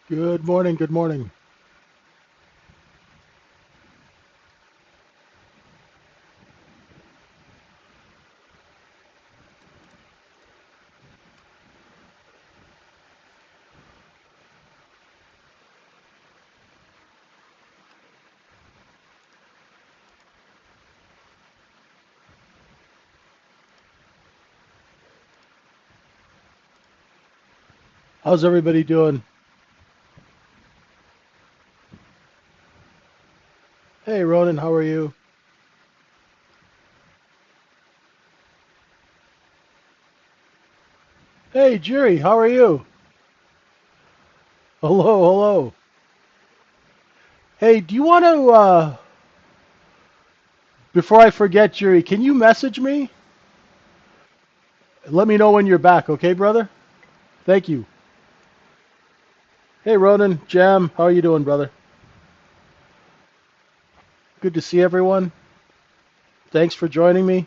Good morning, good morning. How's everybody doing? Hey, Ronan, how are you? Hey, Jerry, how are you? Hello, hello. Hey, do you want to, before I forget, Jerry, can you message me? Let me know when you're back, okay, brother? Thank you. Hey, Ronan, Jam, how are you doing, brother? Good to see everyone. Thanks for joining me.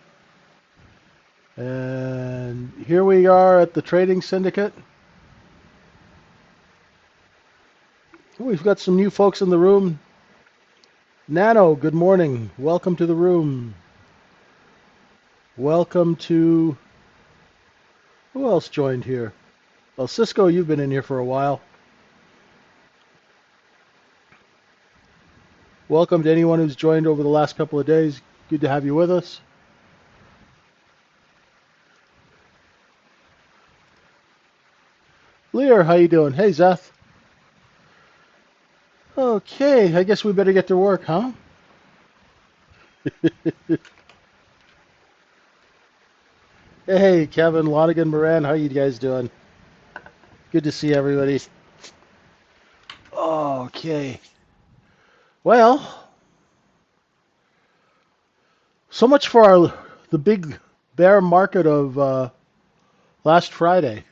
And here we are at the Trading Syndicate. We've got some new folks in the room. Nano, good morning. Welcome to the room. Welcome to... Who else joined here? Well, Cisco, you've been in here for a while. Welcome to anyone who's joined over the last couple of days. Good to have you with us. Lear, how you doing? Hey, Zeth. Okay, I guess we better get to work, huh? Hey, Kevin, Lonigan, Moran, how you guys doing? Good to see everybody. Okay. Well, so much for the big bear market of last Friday.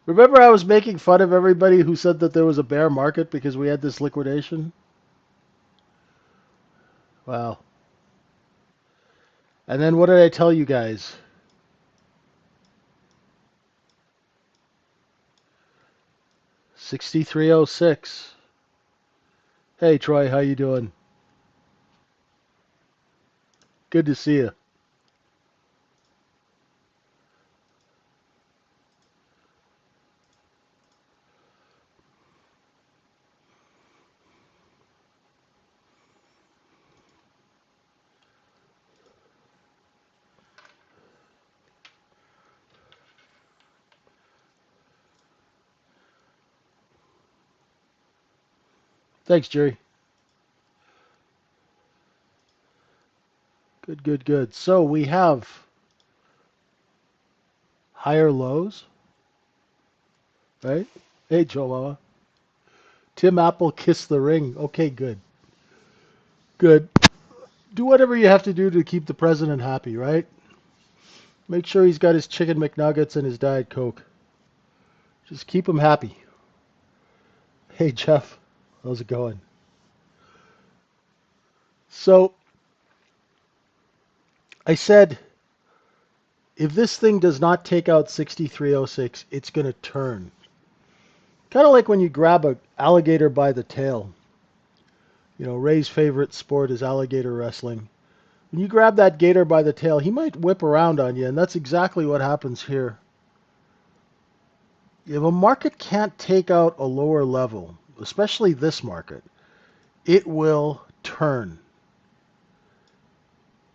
Remember, I was making fun of everybody who said that there was a bear market because we had this liquidation? Wow. And then what did I tell you guys? 6306. Hey Troy, how you doing? Good to see you. Thanks, Jerry. Good, good, good. So we have higher lows, right? Hey, Joe. Tim Apple kissed the ring. Okay, good. Good. Do whatever you have to do to keep the president happy, right? Make sure he's got his chicken McNuggets and his Diet Coke. Just keep him happy. Hey, Jeff. How's it going? So I said, if this thing does not take out 6306, it's going to turn. Kind of like when you grab an alligator by the tail. You know, Ray's favorite sport is alligator wrestling. When you grab that gator by the tail, he might whip around on you, and that's exactly what happens here. If a market can't take out a lower level, especially this market, it will turn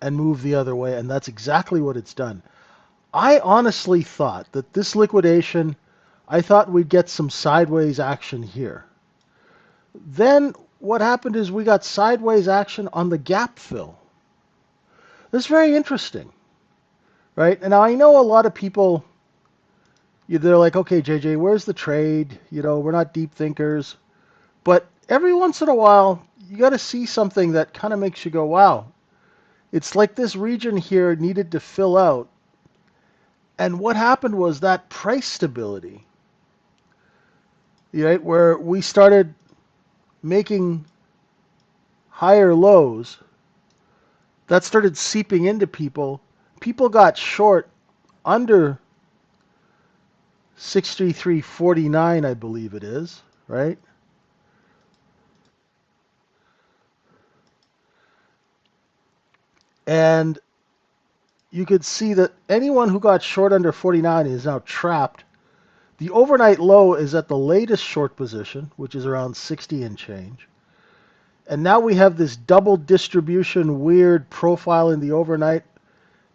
and move the other way, and that's exactly what it's done. I honestly thought that this liquidation, I thought we'd get some sideways action here. Then what happened is we got sideways action on the gap fill. That's very interesting, right? And now I know a lot of people, they're like, okay, JJ, where's the trade? You know, we're not deep thinkers. But every once in a while, you got to see something that kind of makes you go, wow. It's like this region here needed to fill out. And what happened was that price stability, right, where we started making higher lows, that started seeping into people. People got short under 63.49, I believe it is, right? And you could see that anyone who got short under 49 is now trapped. The overnight low is at the latest short position, which is around 60 and change. And now we have this double distribution weird profile in the overnight.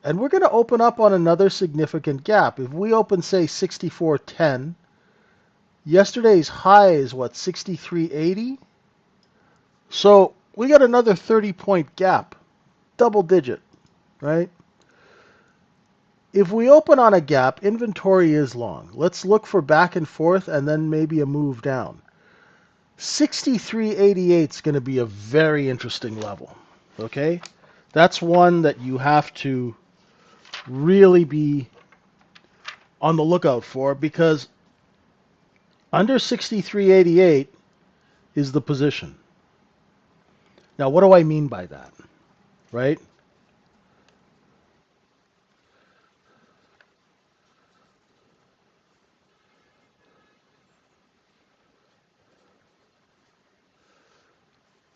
And we're going to open up on another significant gap. If we open, say, 64.10, yesterday's high is what, 63.80? So we got another 30-point gap, double digit, right? If we open on a gap, inventory is long. Let's look for back and forth and then maybe a move down. 63.88 is going to be a very interesting level, okay? That's one that you have to really be on the lookout for, because under 63.88 is the position. Now, what do I mean by that, right?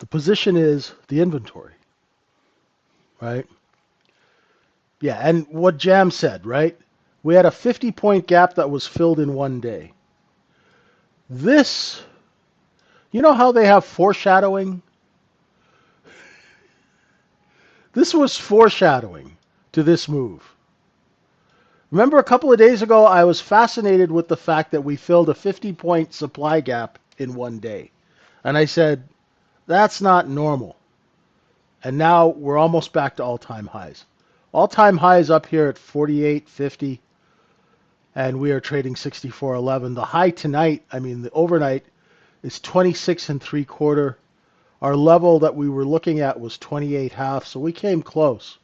The position is the inventory, right? Yeah, and what Jam said, right? We had a 50-point gap that was filled in one day. This, you know how they have foreshadowing? This was foreshadowing to this move. Remember a couple of days ago, I was fascinated with the fact that we filled a 50-point supply gap in one day. And I said, that's not normal. And now we're almost back to all-time highs. All-time highs up here at 48.50, and we are trading 64.11. The high tonight, I mean the overnight, is 26 and three quarter. Our level that we were looking at was 28 half, so we came close.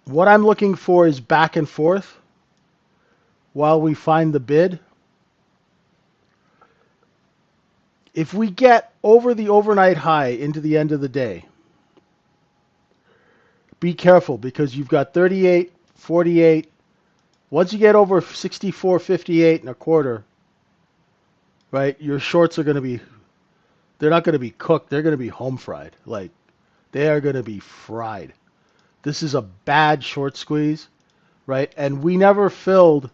What I'm looking for is back and forth while we find the bid. If we get over the overnight high into the end of the day, be careful, because you've got 38, 48. Once you get over 64.58 and a quarter, right, your shorts are going to be, they're not going to be cooked. They're going to be home fried. Like, they are going to be fried. This is a bad short squeeze, right? And we never filled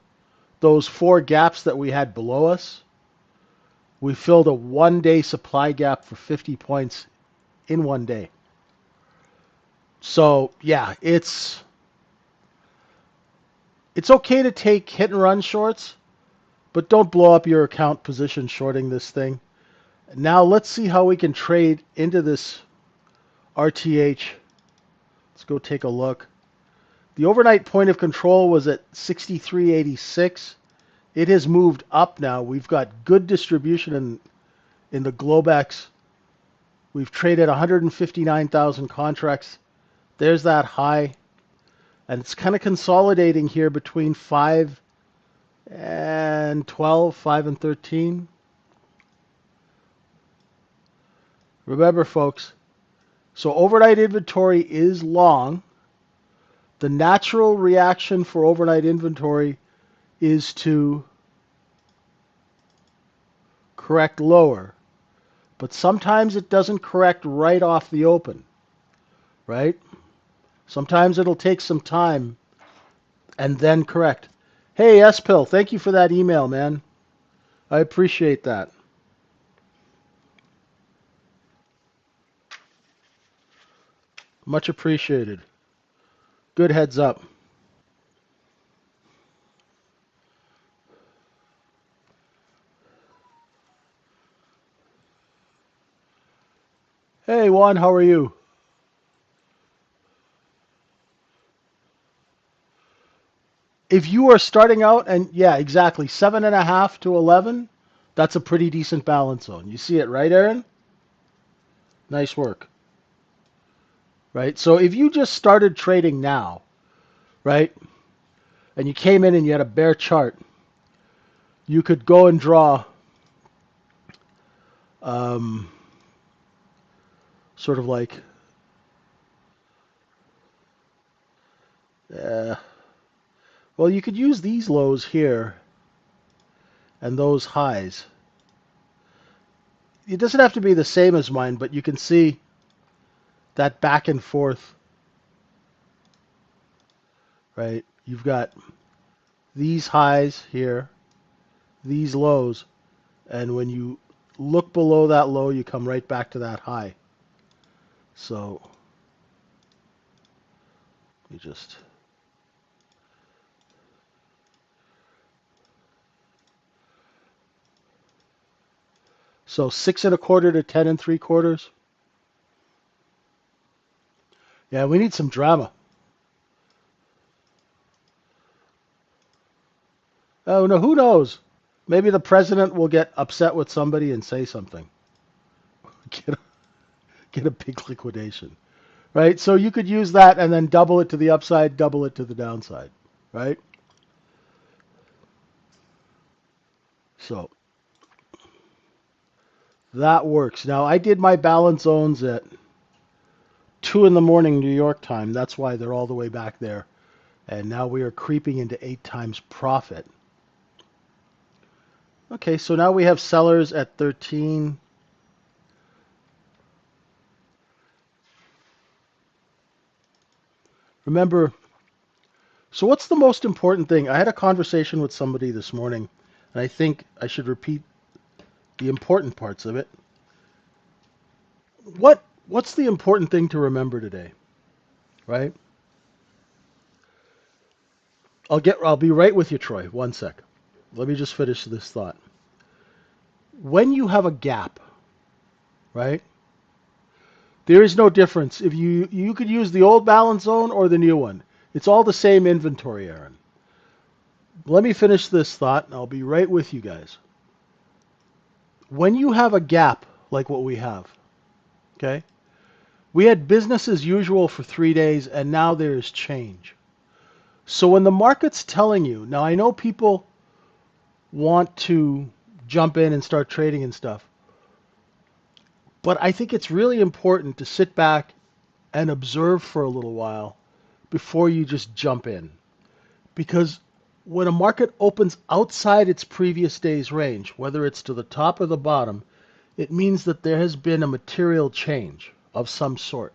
those four gaps that we had below us. We filled a one-day supply gap for 50 points in one day. So, yeah, it's okay to take hit and run shorts, but don't blow up your account position shorting this thing. Now let's see how we can trade into this RTH. Let's go take a look. The overnight point of control was at 63.86. It has moved up now. We've got good distribution in the Globex. We've traded 159,000 contracts. There's that high. And it's kind of consolidating here between 5 and 12, 5 and 13. Remember, folks, so overnight inventory is long. The natural reaction for overnight inventory is to correct lower. But sometimes it doesn't correct right off the open, right? Sometimes it'll take some time and then correct. Hey, S-Pill, thank you for that email, man. I appreciate that. Much appreciated. Good heads up. Hey, Juan, how are you? If you are starting out, and yeah, exactly, 7.5 to 11, that's a pretty decent balance zone. You see it, right, Aaron? Nice work. Right? So if you just started trading now, right, and you came in and you had a bear chart, you could go and draw um, sort of like, uh, Well, you could use these lows here and those highs. It doesn't have to be the same as mine, but you can see that back and forth, right? You've got these highs here, these lows, and when you look below that low, you come right back to that high. So you just so 6 1/4 to 10 3/4. Yeah, we need some drama. Oh no, who knows? Maybe the president will get upset with somebody and say something. Get a, get a big liquidation, right? So you could use that and then double it to the upside, double it to the downside, right? So that works. Now I did my balance zones at 2 in the morning New York time. That's why they're all the way back there. And now we are creeping into 8 times profit. Okay, so now we have sellers at 13. Remember, so what's the most important thing? I had a conversation with somebody this morning, and I think I should repeat the important parts of it. What's the important thing to remember today, right? I'll be right with you, Troy. One sec. Let me just finish this thought. When you have a gap, right? There is no difference if you could use the old balance zone or the new one. It's all the same inventory, Aaron. Let me finish this thought and I'll be right with you guys. When you have a gap like what we have, okay? We had business as usual for 3 days and now there is change. So when the market's telling you, now I know people want to jump in and start trading and stuff, but I think it's really important to sit back and observe for a little while before you just jump in. Because when a market opens outside its previous day's range, whether it's to the top or the bottom, it means that there has been a material change of some sort.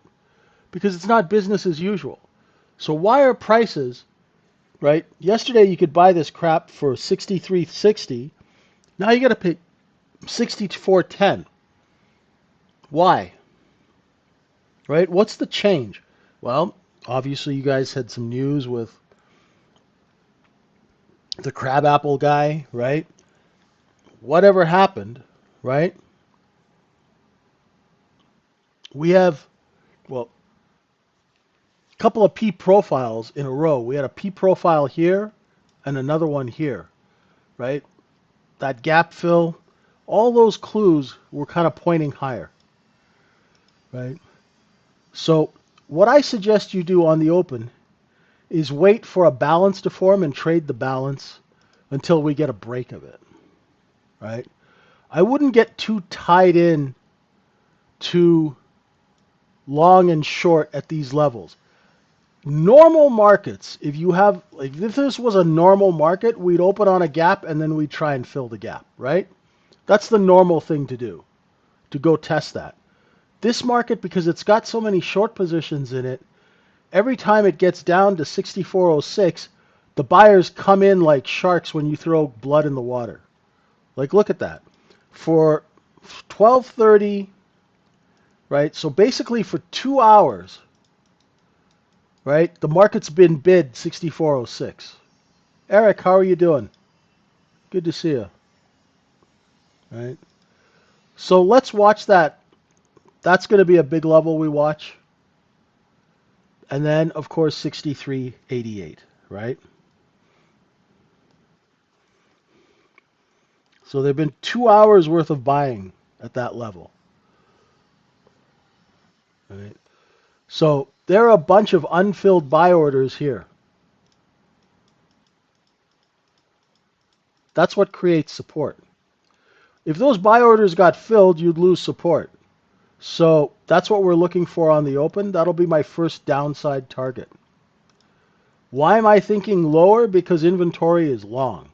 Because it's not business as usual. So why are prices, right? Yesterday you could buy this crap for 63.60. Now you got to pay 64.10. Why? Right? What's the change? Well, obviously you guys had some news with the crabapple guy, right? Whatever happened, right? We have, well, a couple of P profiles in a row. We had a P profile here and another one here, right? That gap fill, all those clues were kind of pointing higher, right? So what I suggest you do on the open is wait for a balance to form and trade the balance until we get a break of it, right? I wouldn't get too tied in to long and short at these levels. Normal markets, if you have, like if this was a normal market, we'd open on a gap and then we'd try and fill the gap, right? That's the normal thing to do, to go test that. This market, because it's got so many short positions in it, every time it gets down to 64.06, the buyers come in like sharks when you throw blood in the water. Like, look at that. For 12:30, right? So basically for 2 hours, right? The market's been bid 64.06. Eric, how are you doing? Good to see you. Right? So let's watch that. That's going to be a big level we watch. And then, of course, 63.88, right? So there have been 2 hours worth of buying at that level. Right? So there are a bunch of unfilled buy orders here. That's what creates support. If those buy orders got filled, you'd lose support. So that's what we're looking for on the open. That'll be my first downside target. Why am I thinking lower? Because inventory is long,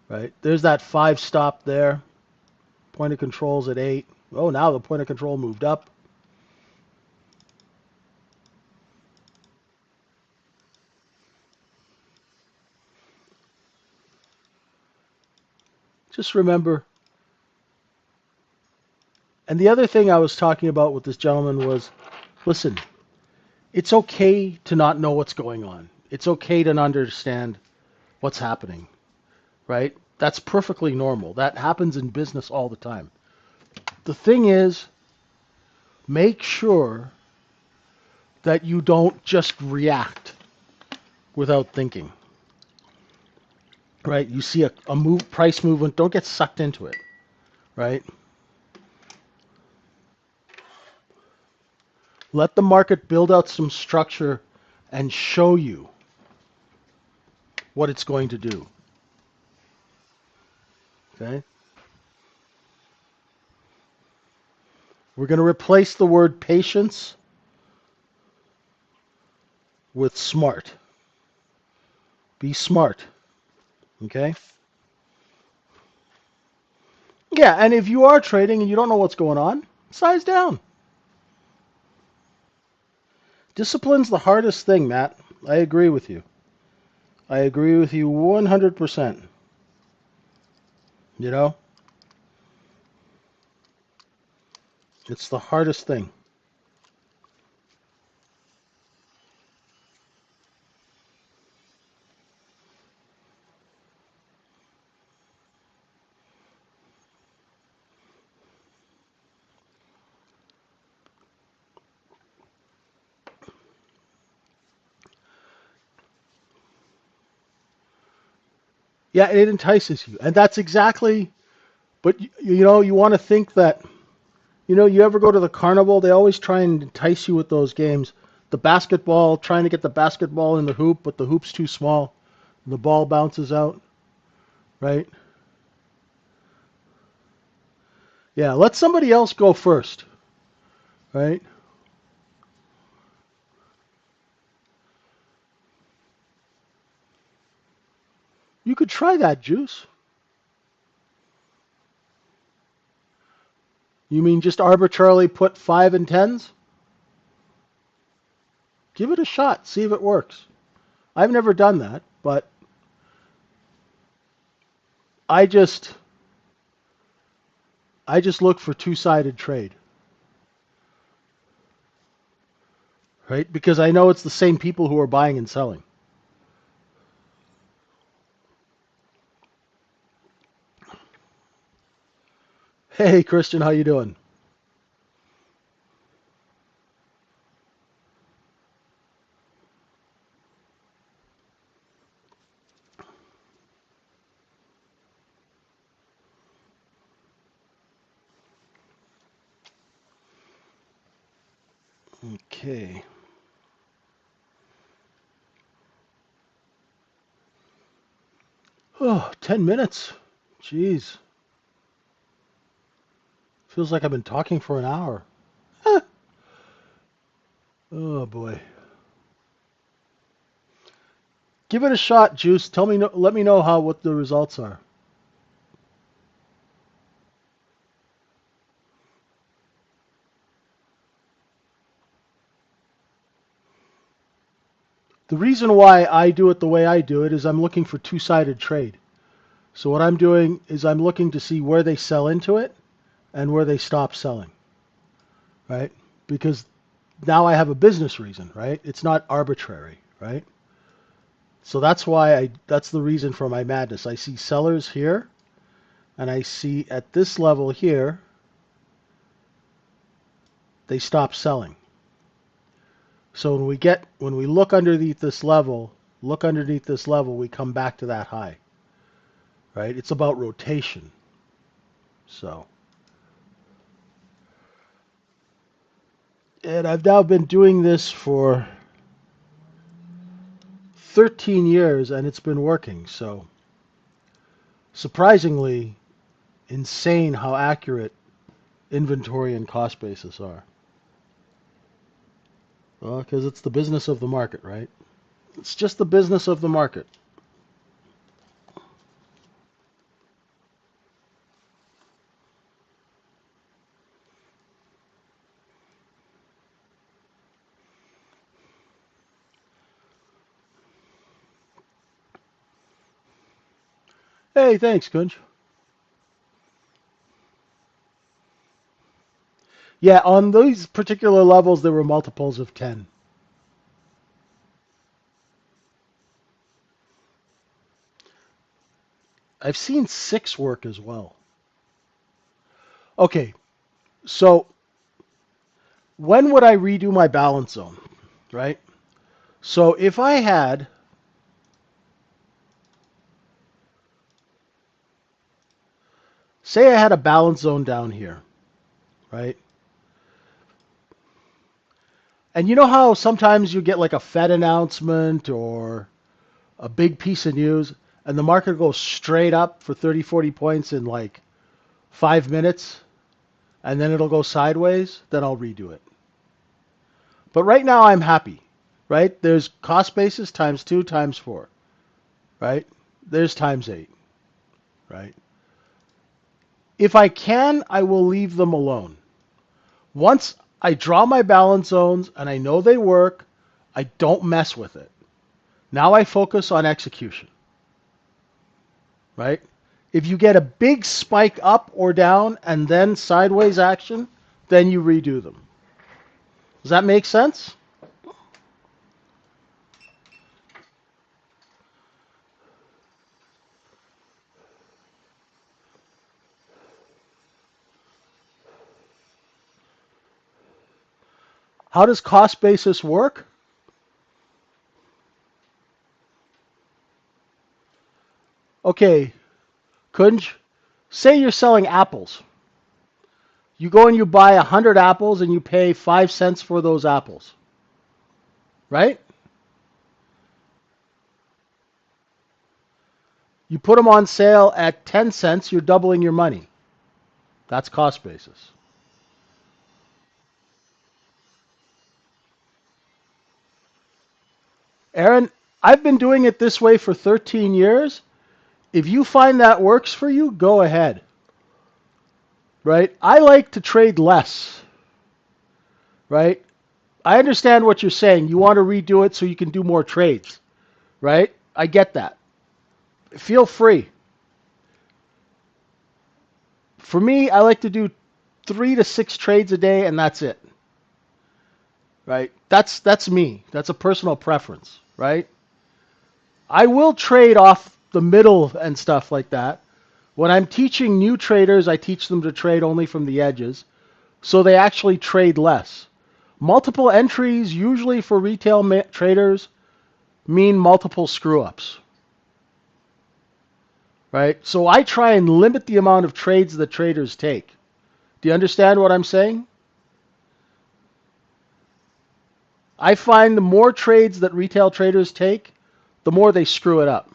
right? There's that 5 stop there. Point of control's at 8. Oh, now the point of control moved up. Just remember. And the other thing I was talking about with this gentleman was, listen, it's okay to not know what's going on. It's okay to not understand what's happening, right? That's perfectly normal. That happens in business all the time. The thing is, make sure that you don't just react without thinking, right? You see a move, price movement, don't get sucked into it, right? Let the market build out some structure and show you what it's going to do, okay? We're going to replace the word patience with smart. Be smart, okay? Yeah, and if you are trading and you don't know what's going on, size down. Discipline's the hardest thing, Matt. I agree with you. I agree with you 100%. You know, it's the hardest thing. Yeah, it entices you. And that's exactly, but you know, you want to think that, you know, you ever go to the carnival, they always try and entice you with those games. The basketball, trying to get the basketball in the hoop, but the hoop's too small. The ball bounces out, right? Yeah, let somebody else go first, right? You could try that, Juice. You mean just arbitrarily put 5 and 10s? Give it a shot, see if it works. I've never done that, but I just I just look for two-sided trade, right? Because I know it's the same people who are buying and selling. Hey, Christian, how you doing? Okay. Oh, 10 minutes. Jeez. Feels like I've been talking for an hour. Oh boy. Give it a shot, Juice. Tell me, let me know how what the results are. The reason why I do it the way I do it is I'm looking for two-sided trade. So what I'm doing is I'm looking to see where they sell into it and where they stop selling, right? Because now I have a business reason, right? It's not arbitrary, right? So that's the reason for my madness. I see sellers here and I see at this level here they stop selling. So when we look underneath this level, we come back to that high, right? It's about rotation. So, and I've now been doing this for 13 years and it's been working. So, surprisingly insane how accurate inventory and cost basis are. Well, because it's the business of the market, right? It's just the business of the market. Hey, thanks, Kunj. Yeah, on these particular levels, there were multiples of 10. I've seen 6 work as well. Okay, so when would I redo my balance zone, right? So if I had, say I had a balance zone down here, right? And you know how sometimes you get like a Fed announcement or a big piece of news and the market goes straight up for 30, 40 points in like 5 minutes and then it'll go sideways, then I'll redo it. But right now I'm happy, right? There's cost basis times 2 times 4, right? There's times 8, right? If I can, I will leave them alone. Once I draw my balance zones and I know they work, I don't mess with it. Now I focus on execution, right? If you get a big spike up or down and then sideways action, then you redo them. Does that make sense? How does cost basis work? Okay, Kunj, say you're selling apples. You go and you buy 100 apples and you pay 5 cents for those apples, right? You put them on sale at 10 cents, you're doubling your money. That's cost basis. Aaron, I've been doing it this way for 13 years. If you find that works for you, go ahead. Right? I like to trade less. Right? I understand what you're saying. You want to redo it so you can do more trades. Right? I get that. Feel free. For me, I like to do 3 to 6 trades a day and that's it. Right? That's me. That's a personal preference, right? I will trade off the middle and stuff like that. When I'm teaching new traders, I teach them to trade only from the edges, so they actually trade less. Multiple entries, usually for retail traders, mean multiple screw ups, right? So I try and limit the amount of trades that traders take. Do you understand what I'm saying? I find the more trades that retail traders take, the more they screw it up.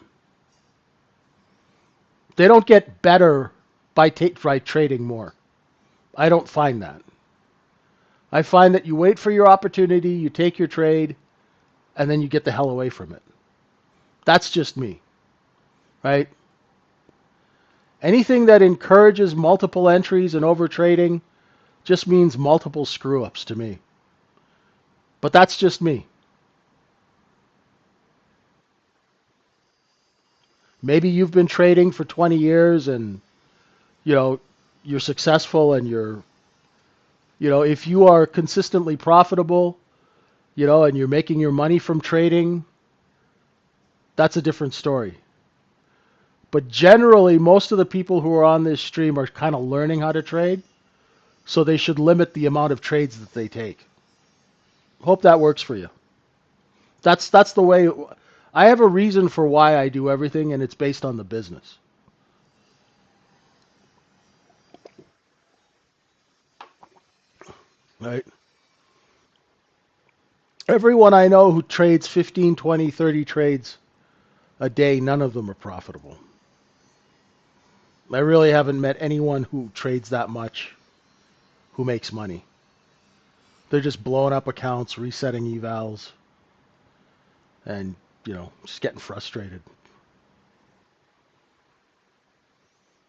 They don't get better by trading more. I don't find that. I find that you wait for your opportunity, you take your trade, and then you get the hell away from it. That's just me, right? Anything that encourages multiple entries and over trading just means multiple screw ups to me. But that's just me. Maybe you've been trading for 20 years and you know you're successful and if you are consistently profitable, and you're making your money from trading, that's a different story. But generally, most of the people who are on this stream are kind of learning how to trade, so they should limit the amount of trades that they take. Hope that works for you. That's the way. I have a reason for why I do everything, and it's based on the business. Right? Everyone I know who trades 15, 20, 30 trades a day, none of them are profitable. I really haven't met anyone who trades that much who makes money. They're just blowing up accounts, resetting evals, and just getting frustrated.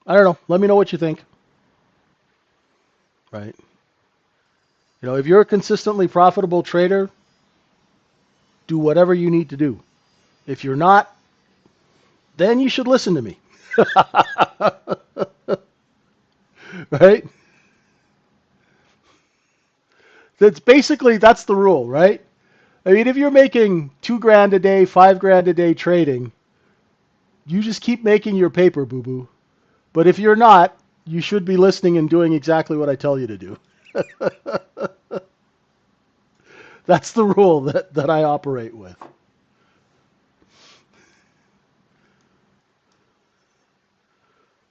I don't know. Let me know what you think. Right. If you're a consistently profitable trader, do whatever you need to do. If you're not, then you should listen to me. Right? That's the rule, right? I mean, if you're making 2 grand a day, 5 grand a day trading, you just keep making your paper, boo boo. But if you're not, you should be listening and doing exactly what I tell you to do. That's the rule that I operate with.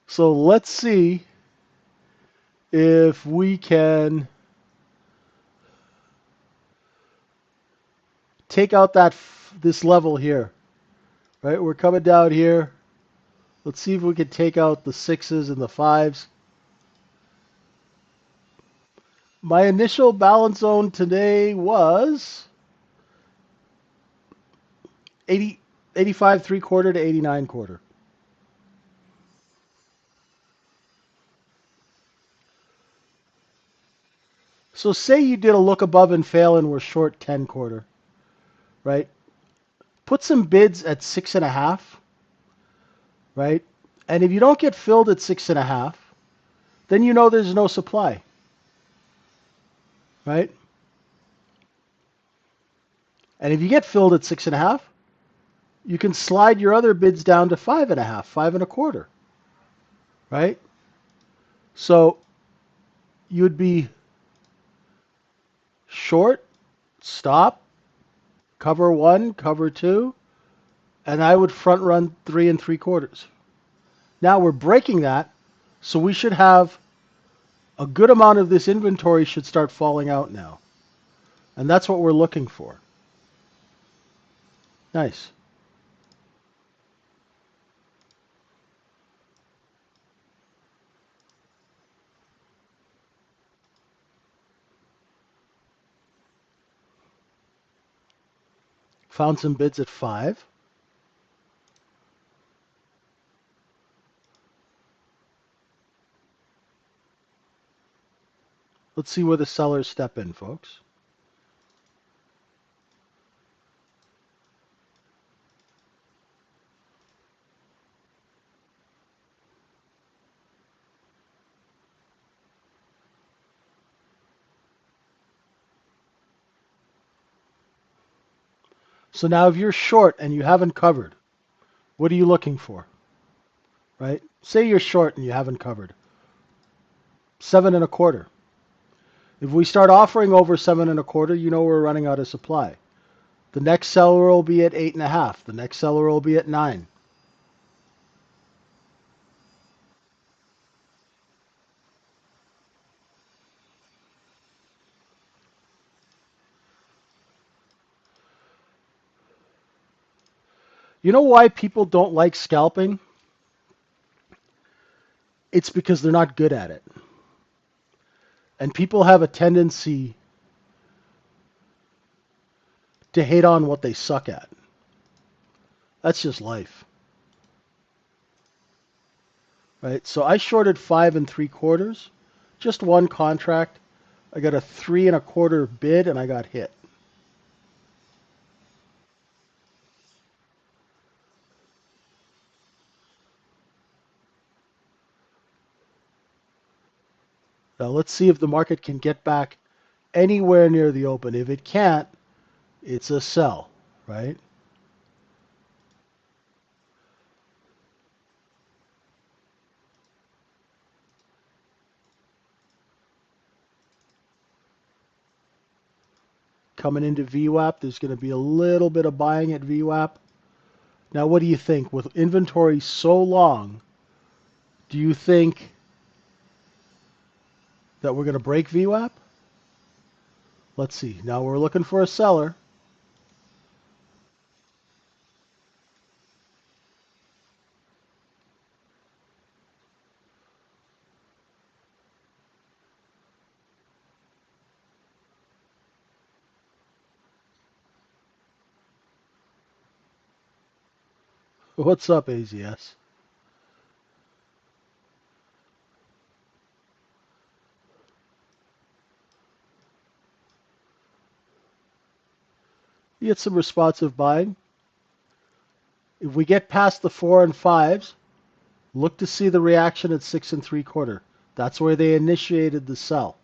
So let's see if we can take out this level here. Right? We're coming down here. Let's see if we can take out the sixes and the fives. My initial balance zone today was 80, 85 3/4 to 89 quarter. So say you did a look above and fail and were short 10/4, right? Put some bids at 6.5, right? And if you don't get filled at 6.5, then you know there's no supply, right? And if you get filled at 6.5, you can slide your other bids down to 5.5, 5.25, right? So you'd be short, stop, cover one, cover two, and I would front run 3 3/4. Now we're breaking that, so we should have a good amount of this inventory should start falling out now. And that's what we're looking for. Nice. Found some bids at 5. Let's see where the sellers step in, folks. So now if you're short and you haven't covered, what are you looking for? Right? Say you're short and you haven't covered. 7.25. If we start offering over 7.25, you know we're running out of supply. The next seller will be at 8.5. The next seller will be at 9. You know why people don't like scalping? It's because they're not good at it. And people have a tendency to hate on what they suck at. That's just life. Right? So I shorted 5 3/4, just one contract. I got a 3.25 bid and I got hit. Now let's see if the market can get back anywhere near the open. If it can't, it's a sell, right? Coming into VWAP, there's going to be a little bit of buying at VWAP. Now, what do you think? With inventory so long, do you think that we're going to break VWAP? Let's see. Now we're looking for a seller. What's up, AZS? You get some responsive buying. If we get past the 4 and 5s, look to see the reaction at 6 3/4. That's where they initiated the sell.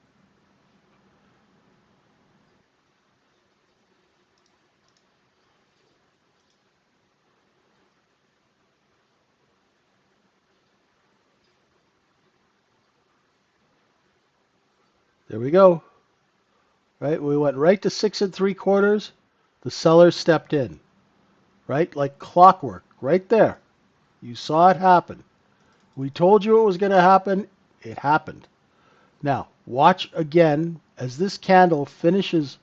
There we go. Right? We went right to 6 3/4. The seller stepped in. Right? Like clockwork. Right there. You saw it happen. We told you it was going to happen. It happened. Now, watch again as this candle finishes.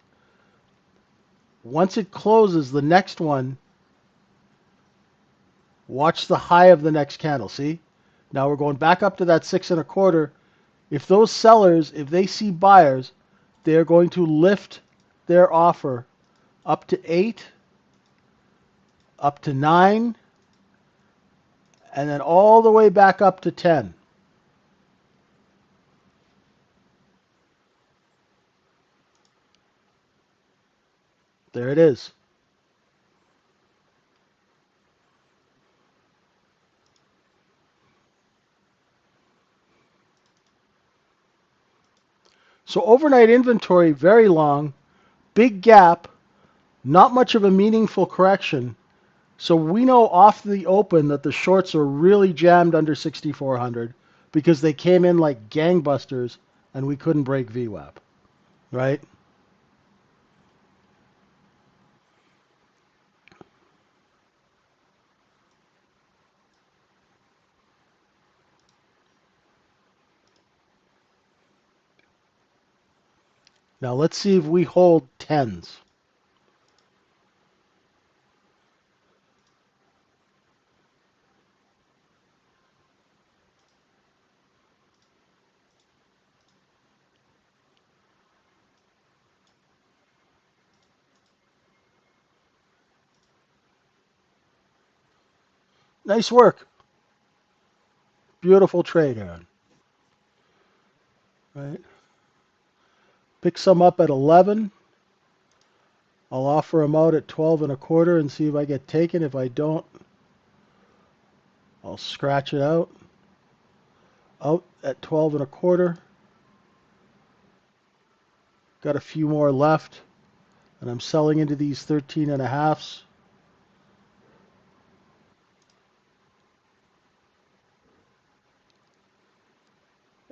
Once it closes the next one, watch the high of the next candle. See? Now we're going back up to that 6 1/4. If those sellers, if they see buyers, they're going to lift their offer up to 8, up to 9, and then all the way back up to 10. There it is. So overnight inventory, very long, big gap, not much of a meaningful correction. So we know off the open that the shorts are really jammed under 6,400 because they came in like gangbusters and we couldn't break VWAP, right? Now let's see if we hold 10s. Nice work. Beautiful trade, Aaron. Right? Pick some up at 11. I'll offer them out at 12 1/4 and see if I get taken. If I don't, I'll scratch it out. Out at 12 1/4. Got a few more left. And I'm selling into these 13 1/2s.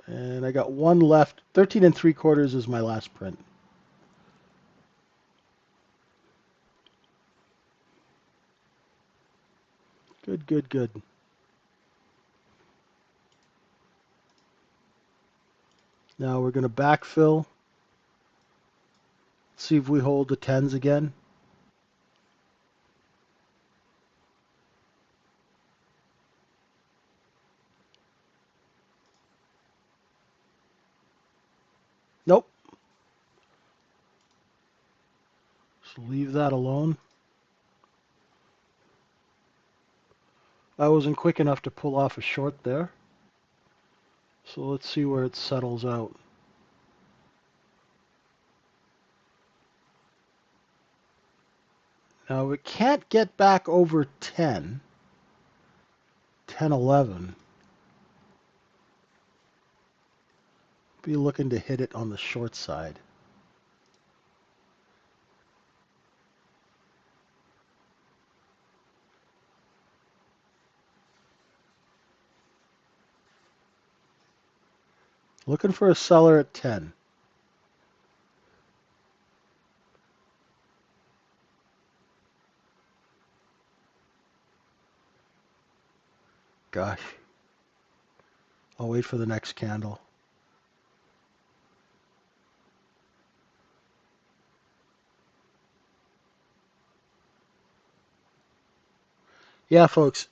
And I got one left. 13 3/4 is my last print. Good, good, good. Now we're going to backfill. See if we hold the 10s again. Nope. Just leave that alone. I wasn't quick enough to pull off a short there. So let's see where it settles out. Now we can't get back over 10. 10 11. Be looking to hit it on the short side. Looking for a seller at 10. Gosh. I'll wait for the next candle. Yeah, folks.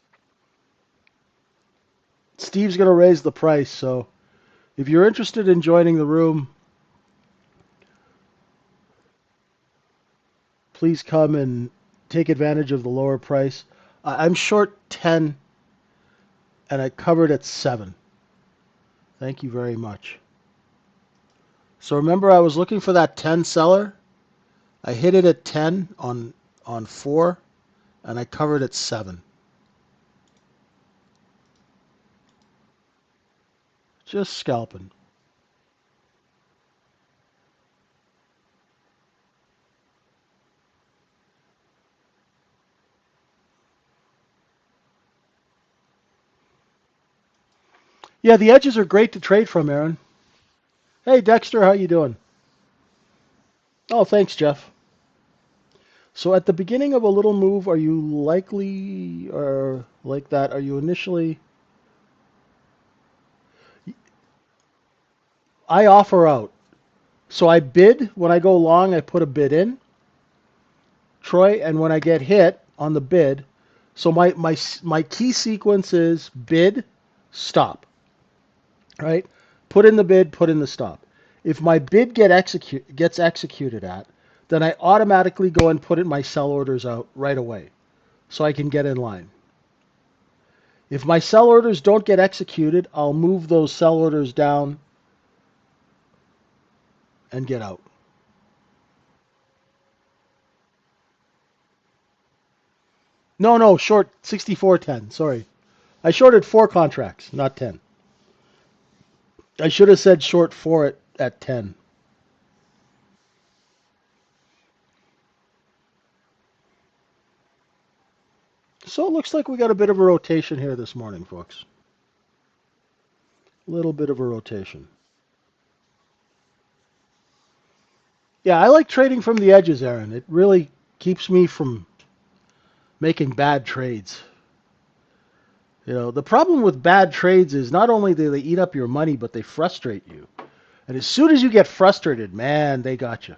Steve's going to raise the price, so if you're interested in joining the room, please come and take advantage of the lower price. I'm short 10 and I covered at 7. Thank you very much. So remember I was looking for that 10 seller. I hit it at 10 on 4 and I covered at 7. Just scalping. Yeah, the edges are great to trade from, Aaron. Hey Dexter, how you doing? Oh, thanks, Jeff. So at the beginning of a little move, are you likely or like that? Are you initially I offer out. So I bid when I go long, I put a bid in, Troy, and when I get hit on the bid, so my key sequence is bid, stop, right? Put in the bid, put in the stop. If my bid gets executed at, then I automatically go and put in my sell orders out right away, so I can get in line. If my sell orders don't get executed, I'll move those sell orders down and get out. No, no, short 64.10. Sorry. I shorted 4 contracts, not 10. I should have said short 4 at 10. So it looks like we got a bit of a rotation here this morning, folks. A little bit of a rotation. Yeah, I like trading from the edges, Aaron. It really keeps me from making bad trades. You know, the problem with bad trades is not only do they eat up your money, but they frustrate you. And as soon as you get frustrated, man, they got you.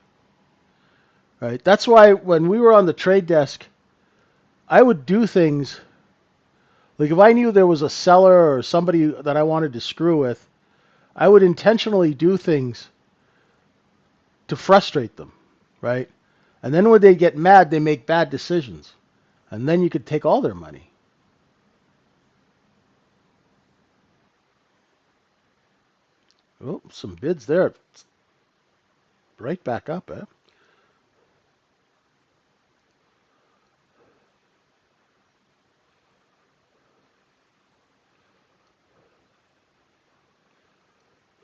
Right? That's why when we were on the trade desk, I would do things like if I knew there was a seller or somebody that I wanted to screw with, I would intentionally do things to frustrate them, right? And then when they get mad, they make bad decisions. And then you could take all their money. Oh, some bids there. Right back up, eh?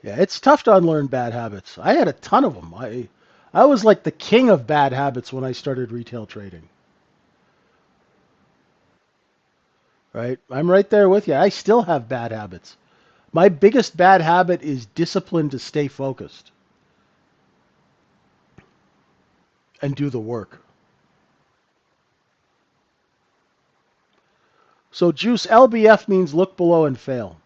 Yeah, it's tough to unlearn bad habits. I had a ton of them. I was like the king of bad habits when I started retail trading, right? I'm right there with you. I still have bad habits. My biggest bad habit is discipline to stay focused and do the work. So juice LBF means look below and fail.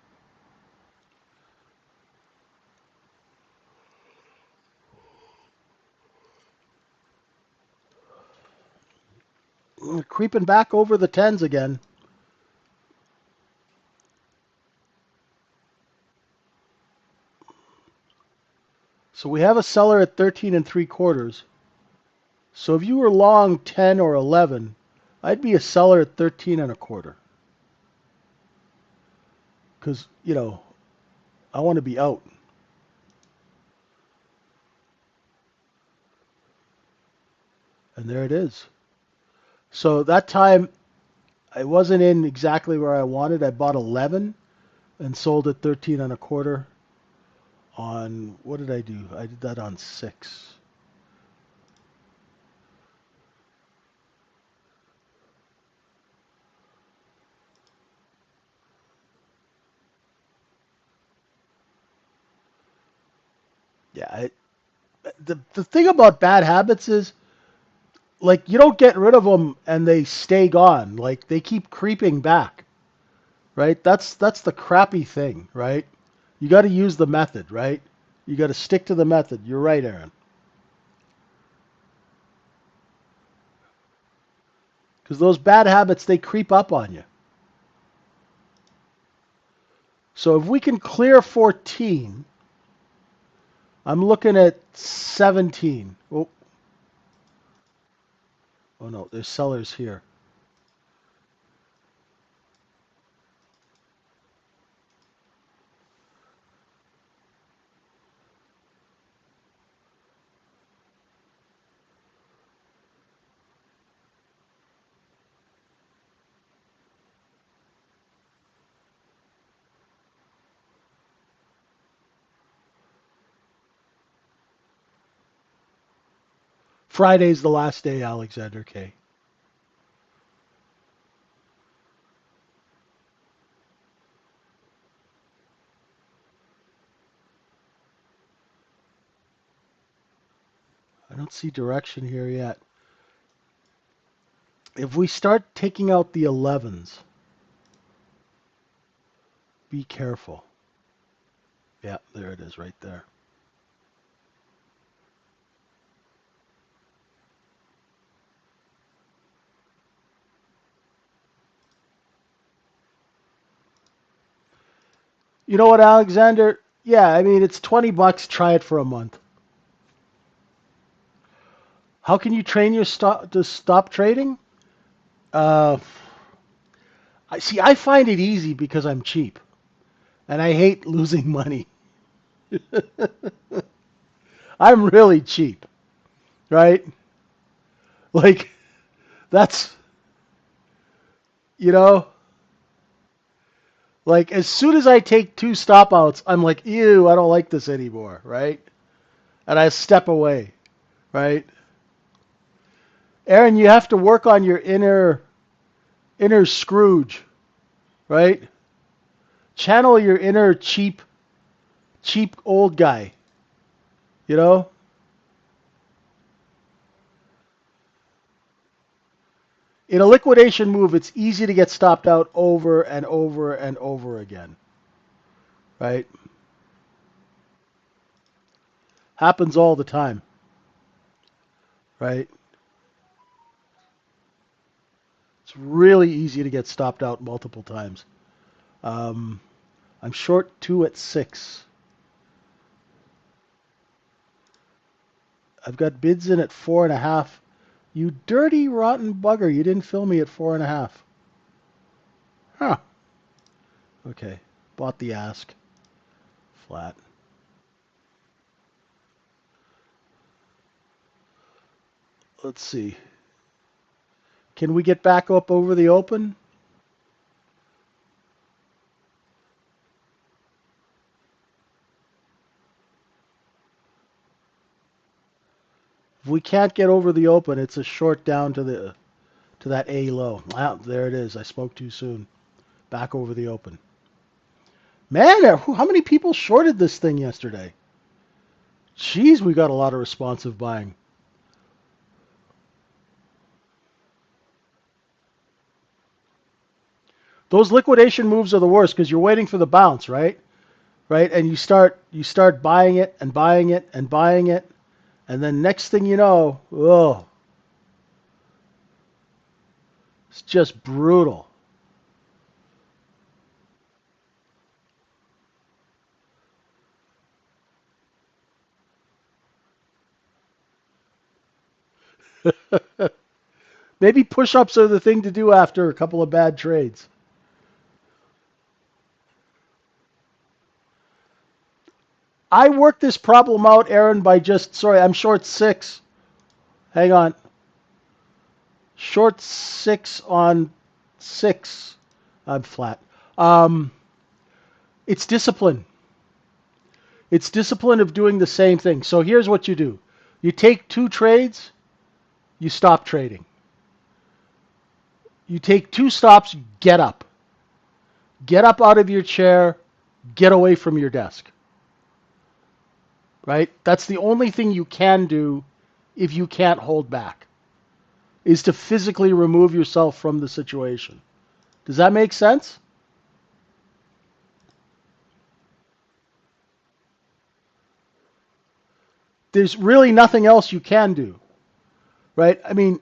Creeping back over the tens again. So we have a seller at 13 and 3/4. So if you were long 10 or 11, I'd be a seller at 13 and a quarter. Because, I want to be out. And there it is. So that time, I wasn't in exactly where I wanted. I bought 11 and sold at 13 and a quarter on, what did I do? I did that on 6. Yeah, the thing about bad habits is, like, you don't get rid of them and they stay gone. Like, they keep creeping back, right? That's the crappy thing, right? You got to use the method, right? You got to stick to the method. You're right, Aaron. Because those bad habits, they creep up on you. So if we can clear 14, I'm looking at 17. Oh no, there's sellers here. Friday's the last day, Alexander K. I don't see direction here yet. If we start taking out the 11s, be careful. Yeah, there it is right there. You know what, Alexander? Yeah, I mean, it's $20. Try it for a month. How can you train your stop to stop trading? Uh, I find it easy because I'm cheap, and I hate losing money. I'm really cheap, right? Like that's you know, like as soon as I take two stop outs, I'm like, ew, I don't like this anymore, right? And I step away, right? Aaron, you have to work on your inner Scrooge, right? Channel your inner cheap old guy, you know? In a liquidation move, it's easy to get stopped out over and over and over again, right? Happens all the time, right? It's really easy to get stopped out multiple times. Um, I'm short two at 6. I've got bids in at 4.5. You dirty, rotten bugger. You didn't fill me at 4.5. Huh. Okay. Bought the ask. Flat. Let's see. Can we get back up over the open? If we can't get over the open, it's a short down to that A low. Ah, there it is. I spoke too soon. Back over the open. Man, how many people shorted this thing yesterday? Jeez, we got a lot of responsive buying. Those liquidation moves are the worst because you're waiting for the bounce, right? Right, and you start buying it and buying it and buying it, and then next thing you know, oh, it's just brutal. Maybe push-ups are the thing to do after a couple of bad trades. I worked this problem out, Aaron, by sorry, I'm short 6. Hang on. Short 6 on 6. I'm flat. Um, it's discipline. It's discipline of doing the same thing. So here's what you do. You take 2 trades, you stop trading. You take 2 stops, get up. Get up out of your chair, get away from your desk. Right? That's the only thing you can do if you can't hold back, is to physically remove yourself from the situation. Does that make sense? There's really nothing else you can do, right? I mean,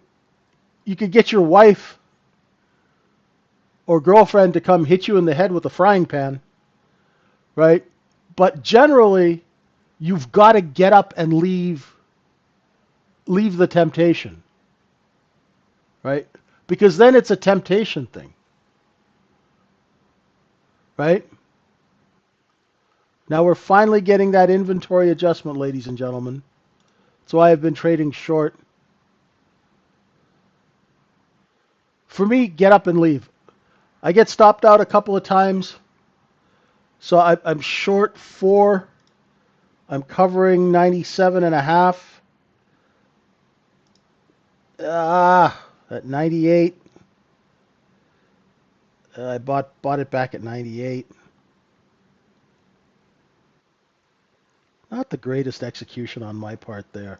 you could get your wife or girlfriend to come hit you in the head with a frying pan, right? But generally, you've got to get up and leave the temptation, right? Because then it's a temptation thing, right? Now we're finally getting that inventory adjustment, ladies and gentlemen. That's why I've been trading short. For me, get up and leave. I get stopped out a couple of times. So I'm short 4. I'm covering 97.5. At 98, I bought it back at 98. Not the greatest execution on my part there.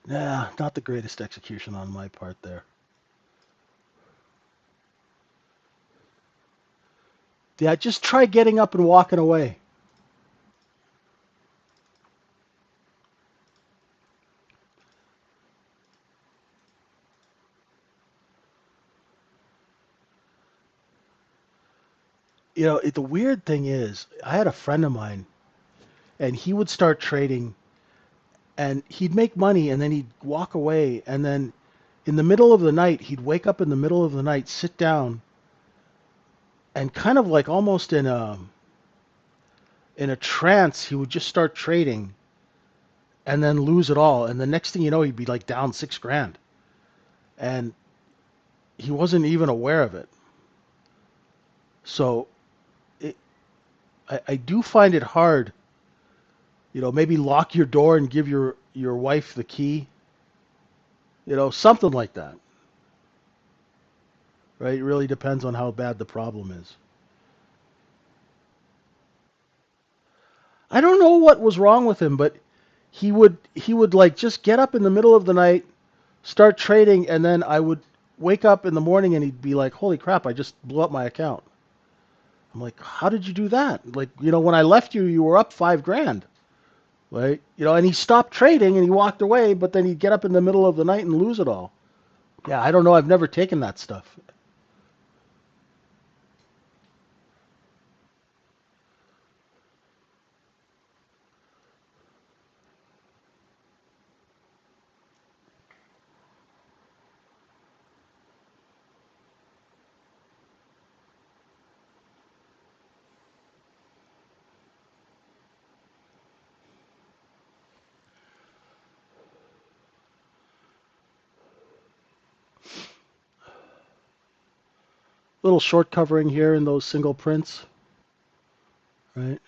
Nah, not the greatest execution on my part there. Yeah, just try getting up and walking away. The weird thing is, I had a friend of mine, and he would start trading, and he'd make money, and then he'd walk away, and then in the middle of the night, he'd wake up in the middle of the night, sit down, and kind of like almost in a trance, he would just start trading, and then lose it all, and the next thing you know, he'd be like down 6 grand, and he wasn't even aware of it. So it, I do find it hard. Maybe lock your door and give your wife the key. Something like that, right? It really depends on how bad the problem is. I don't know what was wrong with him, but he would like just get up in the middle of the night, start trading, and then I would wake up in the morning and he'd be like, "Holy crap, I just blew up my account." I'm like, "How did you do that?" Like, when I left you, you were up 5 grand, right? And he stopped trading and he walked away, but then he'd get up in the middle of the night and lose it all. Yeah, I don't know. I've never taken that stuff. Little short covering here in those single prints, right?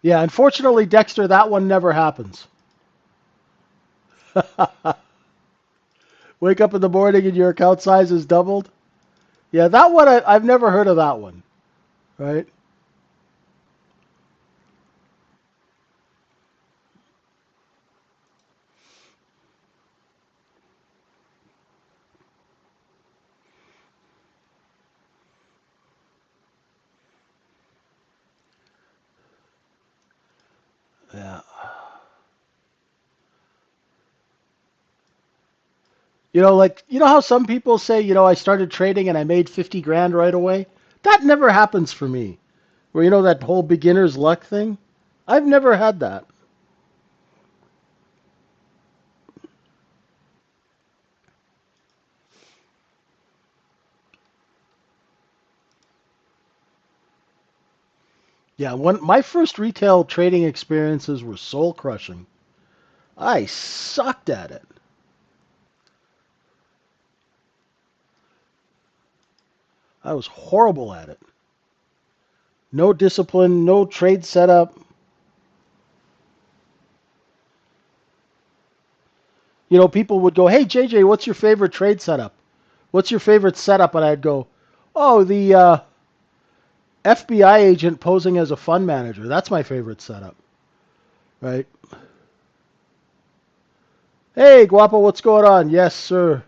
Yeah, unfortunately, Dexter, that one never happens. Wake up in the morning and your account size is doubled. Yeah, that one I've never heard of that one, right? Yeah. Like how some people say, I started trading and I made 50 grand right away. That never happens for me. Where that whole beginner's luck thing. I've never had that. Yeah, one my first retail trading experiences were soul crushing. I sucked at it. I was horrible at it. No discipline, no trade setup. People would go, "Hey JJ, what's your favorite trade setup? What's your favorite setup?" And I'd go, "Oh, the FBI agent posing as a fund manager. That's my favorite setup." Right? Hey, Guapo, what's going on? Yes, sir.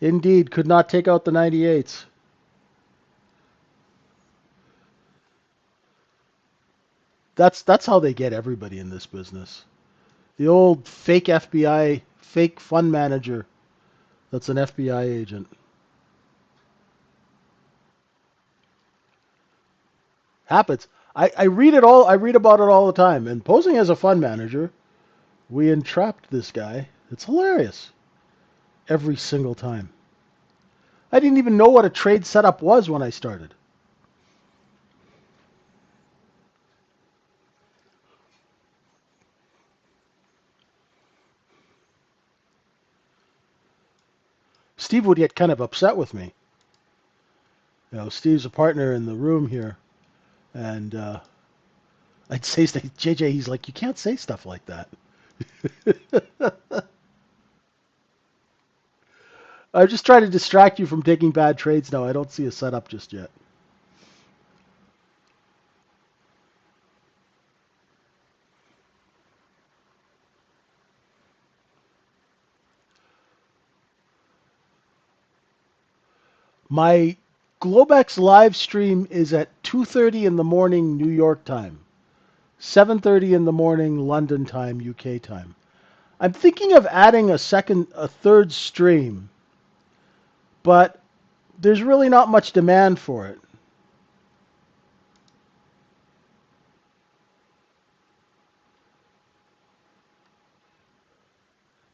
Indeed, could not take out the 98s. That's how they get everybody in this business. The old fake FBI, fake fund manager that's an FBI agent. Happens. I read it all. I read about it all the time. And posing as a fund manager, we entrapped this guy. It's hilarious. Every single time. I didn't even know what a trade setup was when I started. Steve would get kind of upset with me. Steve's a partner in the room here, and I'd say JJ. He's like, you can't say stuff like that. I'm just trying to distract you from taking bad trades now. I don't see a setup just yet. My Globex live stream is at 2:30 in the morning New York time, 7:30 in the morning London time, UK time. I'm thinking of adding a third stream, but there's really not much demand for it.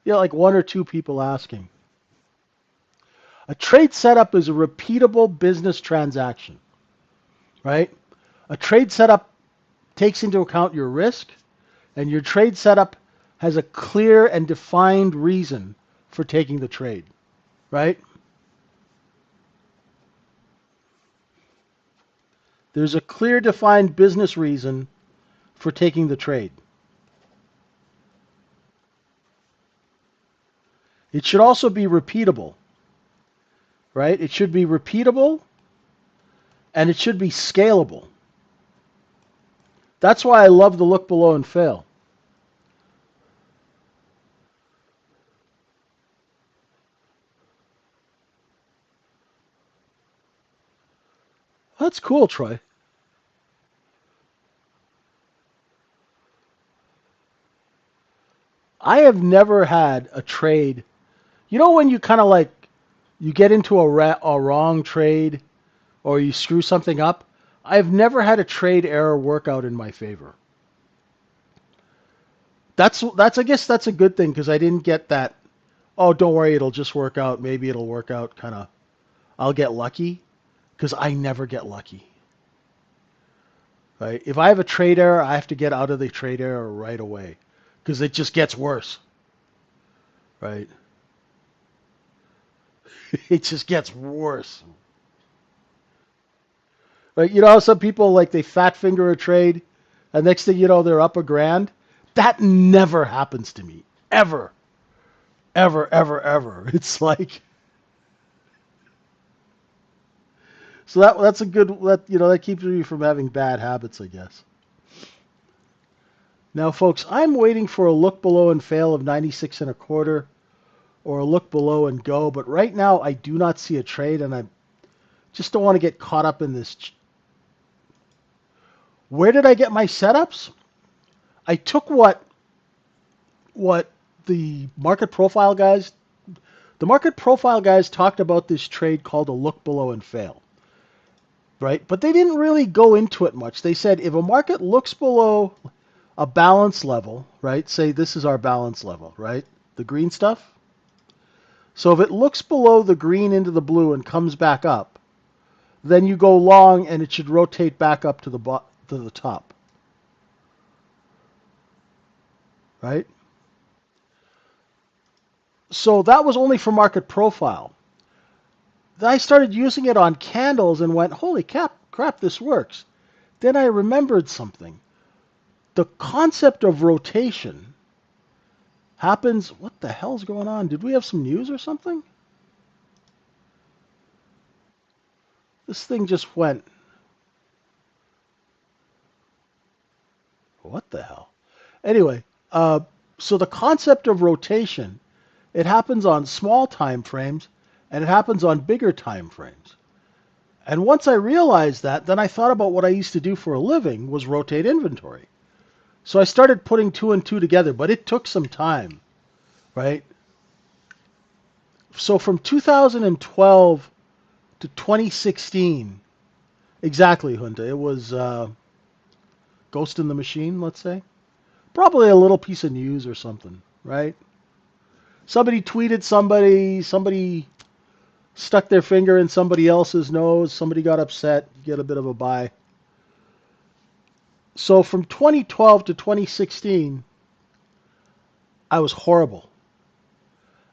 Like one or two people asking. A trade setup is a repeatable business transaction, right? A trade setup takes into account your risk, and your trade setup has a clear and defined reason for taking the trade, right? There's a clear defined business reason for taking the trade. It should also be repeatable, right? It should be repeatable and it should be scalable. That's why I love the look below and fail. That's cool, Troy. I have never had a trade. When you kind of like you get into a wrong trade or you screw something up? I've never had a trade error work out in my favor. That's I guess that's a good thing because I didn't get that. Oh, don't worry, it'll just work out. Maybe it'll work out. Kind of, I'll get lucky because I never get lucky. Right? If I have a trade error, I have to get out of the trade error right away because it just gets worse. Right? It just gets worse. Right? How some people like they fat finger a trade, and next thing you know they're up $1,000. That never happens to me ever, ever, ever, ever. It's like so that's a good that keeps me from having bad habits, I guess. Now, folks, I'm waiting for a look below and fail of 96 and a quarter, or a look below and go. But right now, I do not see a trade, and I just don't want to get caught up in this. Where did I get my setups? I took what the market profile guys. The market profile guys talked about this trade called a look below and fail, right? But they didn't really go into it much. They said if a market looks below a balance level, right? Say this is our balance level, right? The green stuff. So if it looks below the green into the blue and comes back up, then you go long and it should rotate back up to the top, right? So that was only for market profile. Then I started using it on candles and went, holy crap, this works. Then I remembered something. The concept of rotation happens. What the hell's going on? Did we have some news or something? This thing just went. What the hell? Anyway, so the concept of rotation, it happens on small time frames and it happens on bigger time frames. And once I realized that, then I thought about what I used to do for a living was rotate inventory. So I started putting two and two together, but it took some time, right? So from 2012 to 2016, exactly, Junta, it was Ghost in the Machine, let's say. Probably a little piece of news or something, right? Somebody tweeted somebody stuck their finger in somebody else's nose, somebody got upset, you get a bit of a buy. So from 2012 to 2016, I was horrible.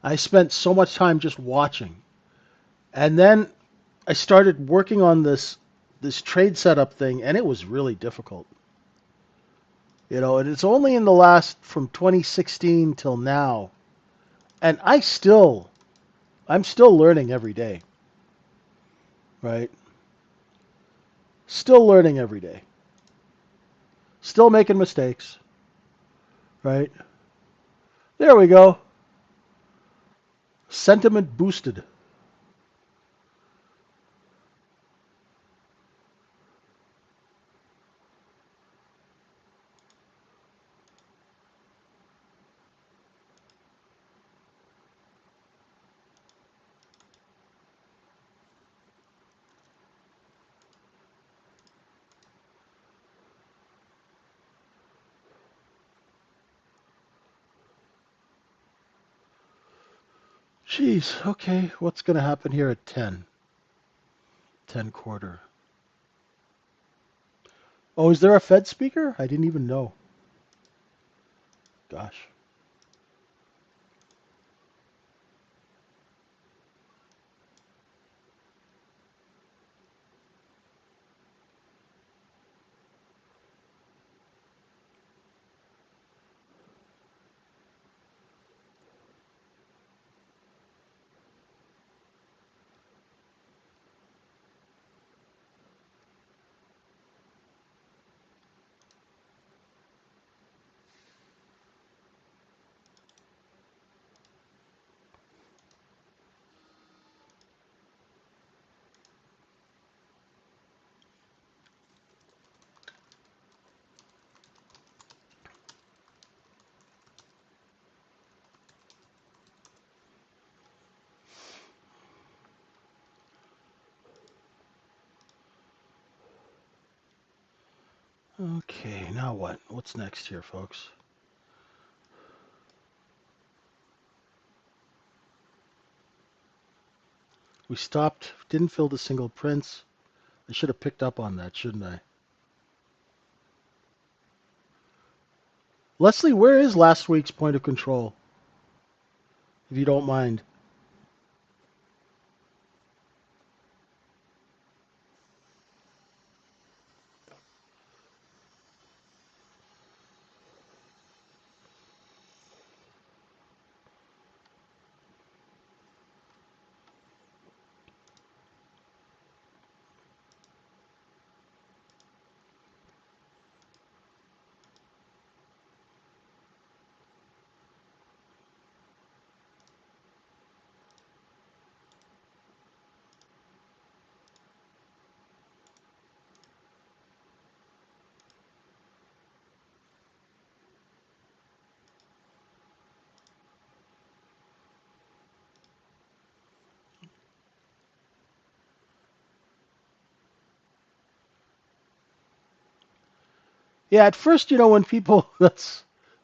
I spent so much time just watching. And then I started working on this trade setup thing, and it was really difficult. And it's only in the last from 2016 till now, and I'm still learning every day, right? Still learning every day. Still making mistakes, right? There we go. Sentiment boosted. Jeez, okay, what's going to happen here at 10? 10 quarter. Oh, is there a Fed speaker? I didn't even know. Gosh. Okay, now what? What's next here, folks? We stopped, didn't fill the single prints. I should have picked up on that, shouldn't I? Leslie, where is last week's point of control, if you don't mind? Yeah, at first, when people,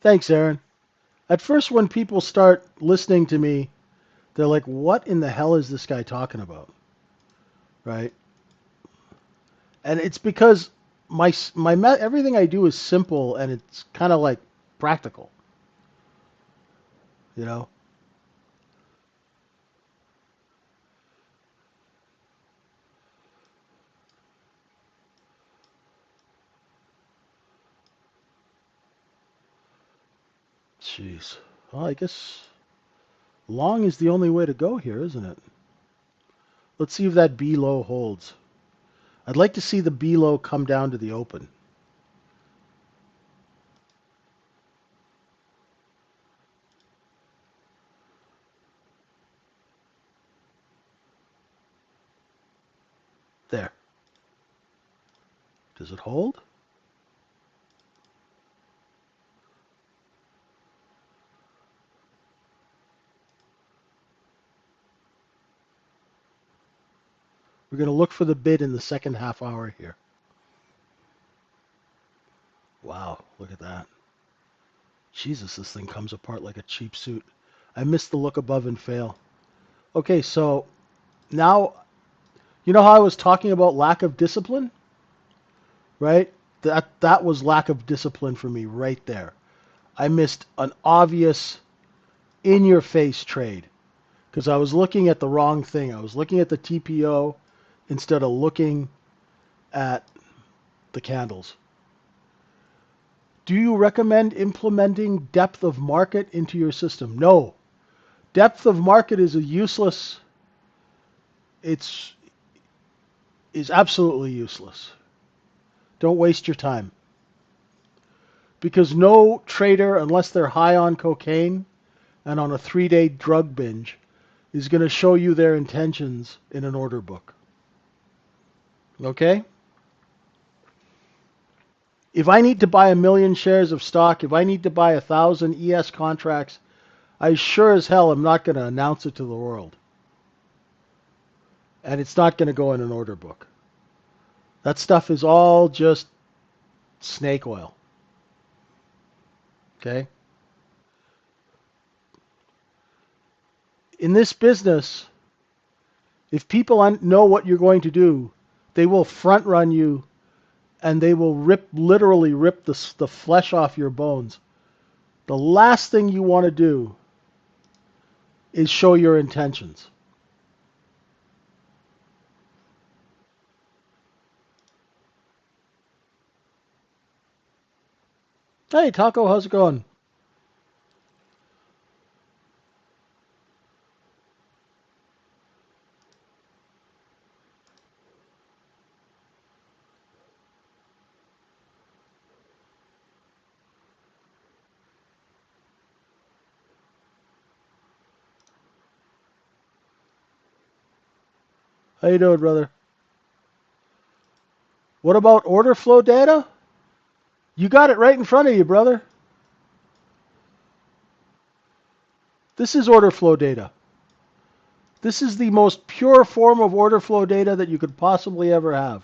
thanks, Aaron. At first, when people start listening to me, they're like, what in the hell is this guy talking about? Right? And it's because everything I do is simple and it's kind of like practical, you know? Jeez. Well, I guess long is the only way to go here, isn't it? Let's see if that B low holds. I'd like to see the B low come down to the open. There. Does it hold? We're going to look for the bid in the second half hour here. Wow, look at that. Jesus, this thing comes apart like a cheap suit. I missed the look above and fail. Okay, so now, you know how I was talking about lack of discipline, right? That was lack of discipline for me right there. I missed an obvious in-your-face trade because I was looking at the wrong thing. I was looking at the TPO instead of looking at the candles. Do you recommend implementing depth of market into your system? No. Depth of market is a useless, it's is absolutely useless. Don't waste your time. Because no trader, unless they're high on cocaine and on a 3-day drug binge, is going to show you their intentions in an order book. Okay? If I need to buy 1,000,000 shares of stock, if I need to buy 1,000 ES contracts, I sure as hell am not going to announce it to the world. And it's not going to go in an order book. That stuff is all just snake oil. Okay? In this business, if people know what you're going to do, they will front run you and they will literally rip the flesh off your bones. The last thing you want to do is show your intentions. Hey, Taco, how's it going? How you doing, brother? What about order flow data? You got it right in front of you, brother. This is order flow data. This is the most pure form of order flow data that you could possibly ever have.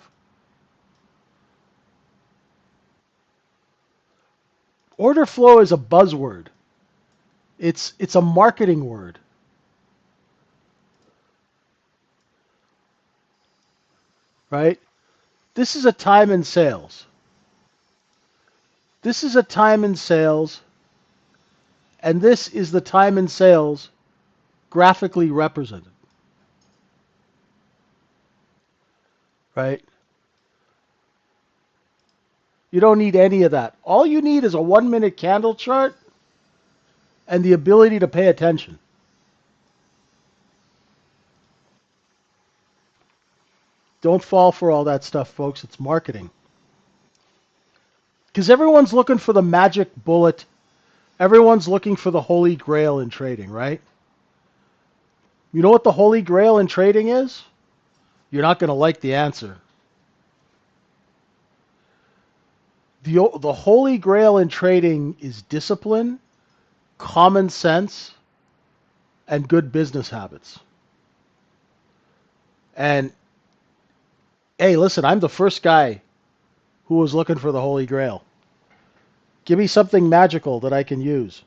Order flow is a buzzword. It's a marketing word, right? This is a time in sales. This is a time in sales, and this is the time in sales graphically represented, right? You don't need any of that. All you need is a 1-minute candle chart and the ability to pay attention. Don't fall for all that stuff, folks. It's marketing. Because everyone's looking for the magic bullet. Everyone's looking for the holy grail in trading, right? You know what the holy grail in trading is? You're not going to like the answer. The holy grail in trading is discipline, common sense, and good business habits. And hey, listen, I'm the first guy who was looking for the holy grail. Give me something magical that I can use.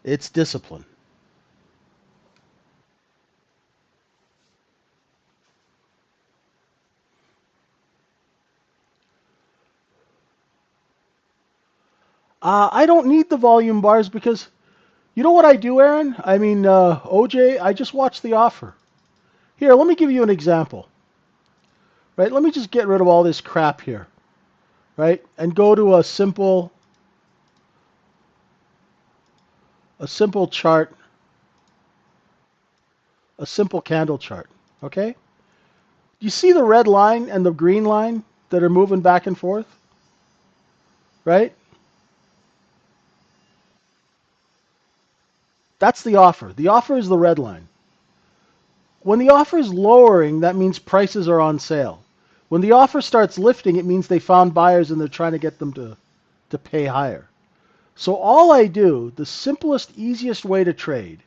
It's discipline. I don't need the volume bars because you know what I do, Aaron? I mean, OJ, I just watch the offer. Here, let me give you an example. Right? Let me just get rid of all this crap here. Right? And go to a simple chart, a simple candle chart. Okay? You see the red line and the green line that are moving back and forth? Right? That's the offer. The offer is the red line. When the offer is lowering, that means prices are on sale. When the offer starts lifting, it means they found buyers and they're trying to get them to pay higher. So all I do, the simplest, easiest way to trade,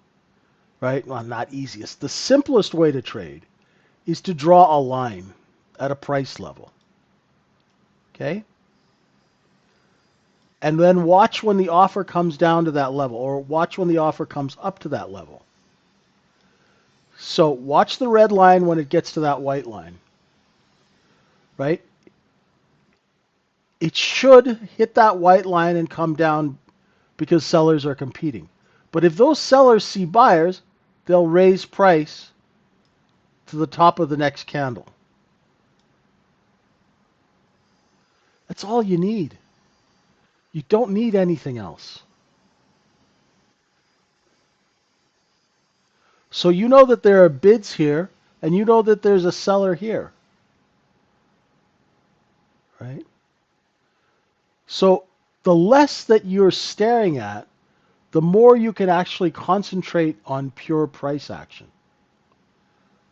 right? Well, not easiest. The simplest way to trade is to draw a line at a price level. Okay? And then watch when the offer comes down to that level, or watch when the offer comes up to that level. So watch the red line when it gets to that white line, right? It should hit that white line and come down because sellers are competing. But if those sellers see buyers, they'll raise price to the top of the next candle. That's all you need. You don't need anything else. So you know that there are bids here, and you know that there's a seller here, right? So the less that you're staring at, the more you can actually concentrate on pure price action,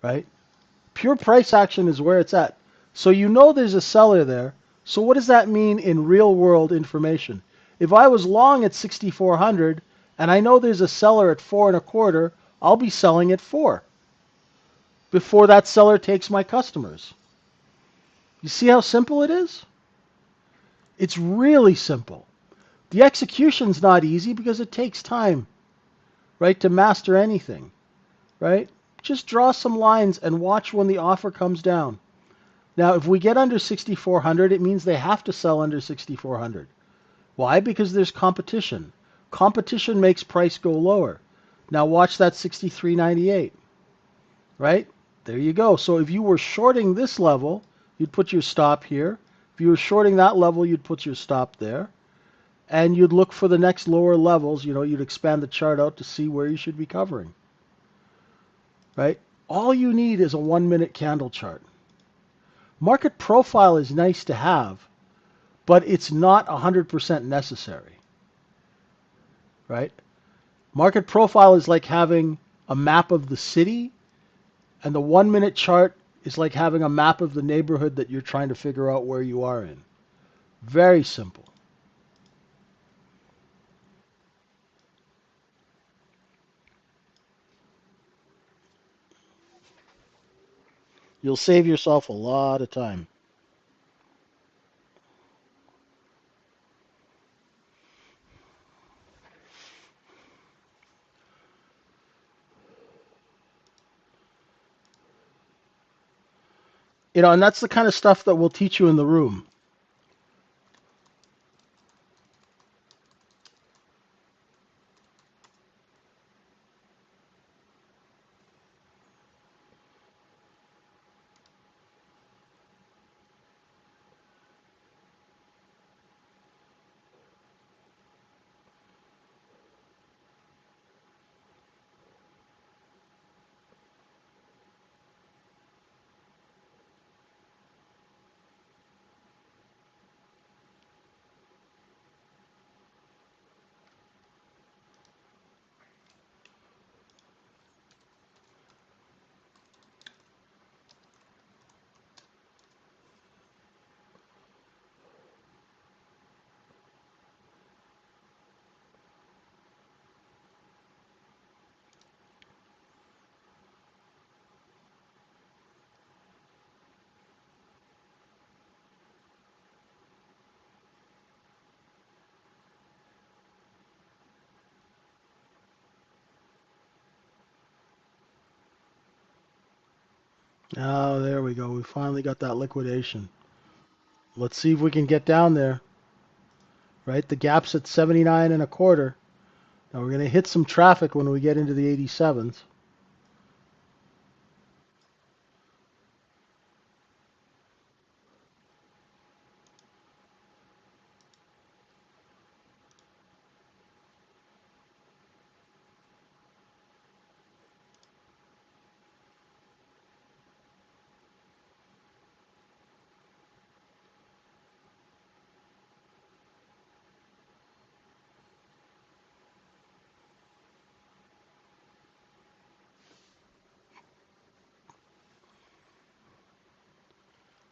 right? Pure price action is where it's at. So you know there's a seller there. So what does that mean in real world information? If I was long at 6,400 and I know there's a seller at 4.25, I'll be selling at 4 before that seller takes my customers. You see how simple it is? It's really simple. The execution's not easy because it takes time, right, to master anything, right? Just draw some lines and watch when the offer comes down. Now, if we get under 6,400, it means they have to sell under 6,400. Why? Because there's competition. Competition makes price go lower. Now watch that 63.98, right? There you go. So if you were shorting this level, you'd put your stop here. If you were shorting that level, you'd put your stop there. And you'd look for the next lower levels. You'd expand the chart out to see where you should be covering, right? All you need is a 1-minute candle chart. Market profile is nice to have, but it's not 100% necessary, right? Market profile is like having a map of the city, and the 1-minute chart is like having a map of the neighborhood that you're trying to figure out where you are in. Very simple. You'll save yourself a lot of time. And that's the kind of stuff that we'll teach you in the room. Oh, there we go. We finally got that liquidation. Let's see if we can get down there. Right? The gap's at 79.25. Now we're going to hit some traffic when we get into the 87s.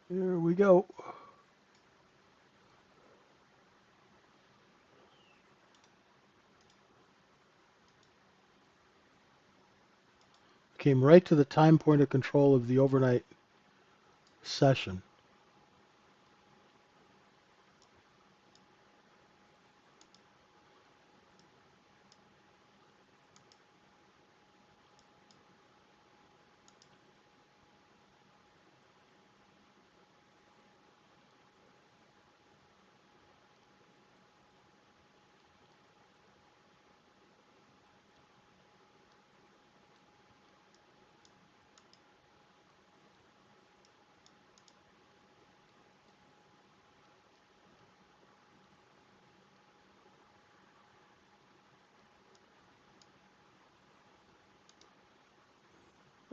Here we go. Came right to the time point of control of the overnight session.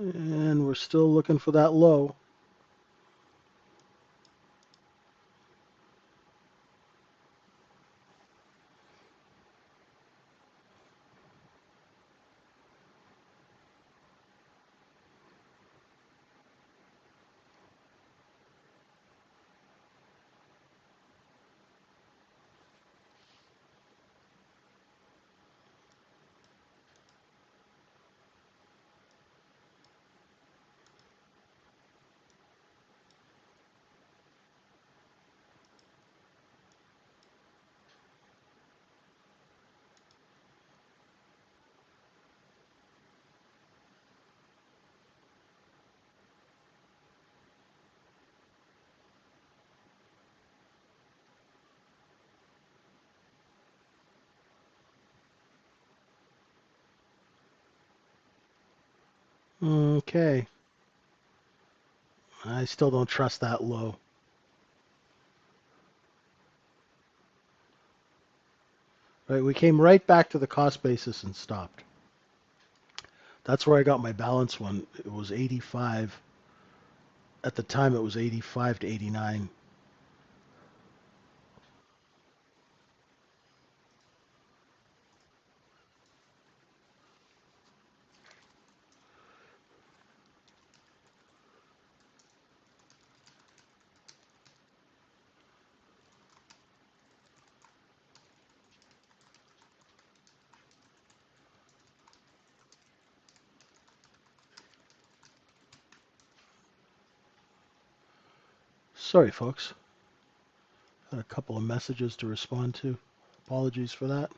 And we're still looking for that low. Okay. I still don't trust that low. Right, we came right back to the cost basis and stopped. That's where I got my balance one. It was 85. At the time, it was 85 to 89. Sorry, folks. Had a couple of messages to respond to. Apologies for that.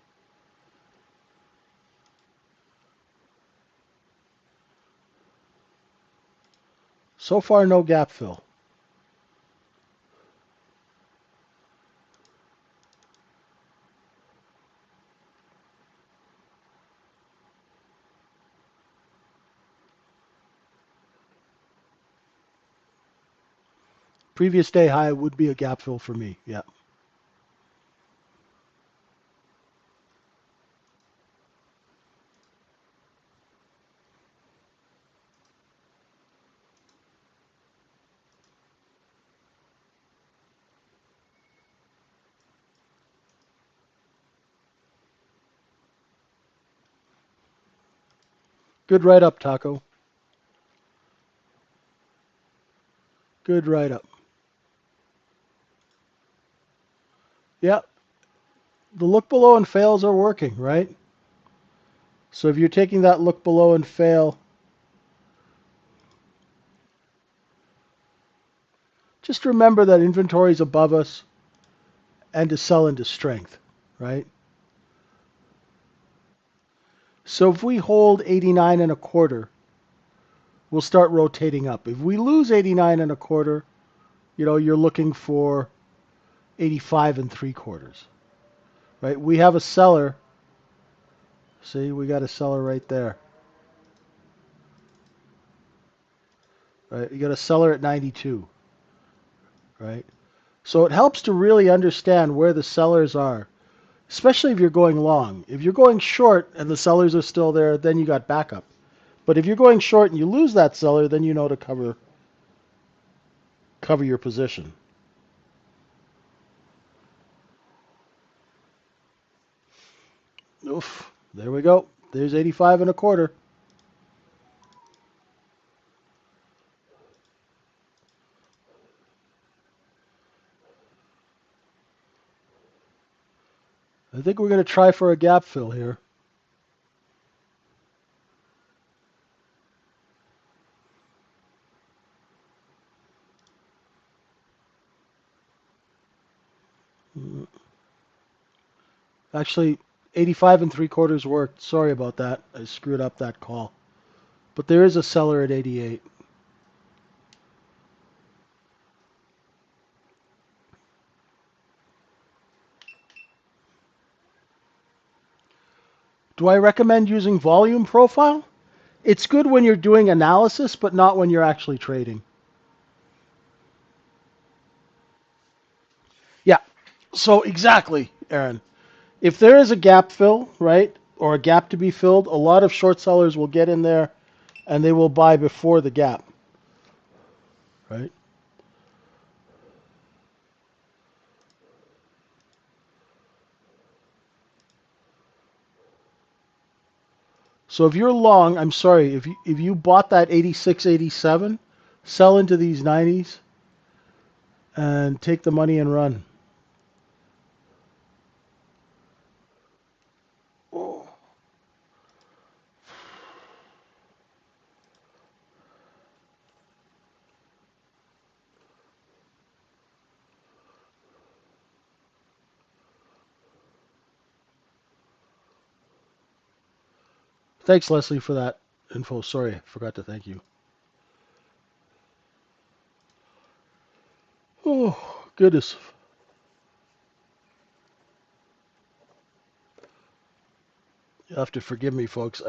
So far, no gap fill. Previous day high would be a gap fill for me. Yeah. Good write up, Taco. Good write up. Yeah. The look below and fails are working, right? So if you're taking that look below and fail, just remember that inventory is above us and to sell into strength, right? So if we hold 89 and a quarter, we'll start rotating up. If we lose 89 and a quarter, you're looking for 85 and three quarters, right? We have a seller. See, we got a seller right there, right? You got a seller at 92, right? So it helps to really understand where the sellers are, especially if you're going long. If you're going short and the sellers are still there, then you got backup. But if you're going short and you lose that seller, then you know to cover your position. Oof, there we go. There's 85 and a quarter. I think we're going to try for a gap fill here. Actually, 85 and three quarters worked. Sorry about that. I screwed up that call. But there is a seller at 88. Do I recommend using volume profile? It's good when you're doing analysis, but not when you're actually trading. Yeah. So exactly, Aaron. If there is a gap fill, right, or a gap to be filled, a lot of short sellers will get in there and they will buy before the gap, right? So if you're long, I'm sorry, if you bought that 86, 87, sell into these 90s and take the money and run. Oh. Thanks, Leslie, for that info. Sorry, I forgot to thank you. Oh, goodness. You have to forgive me, folks.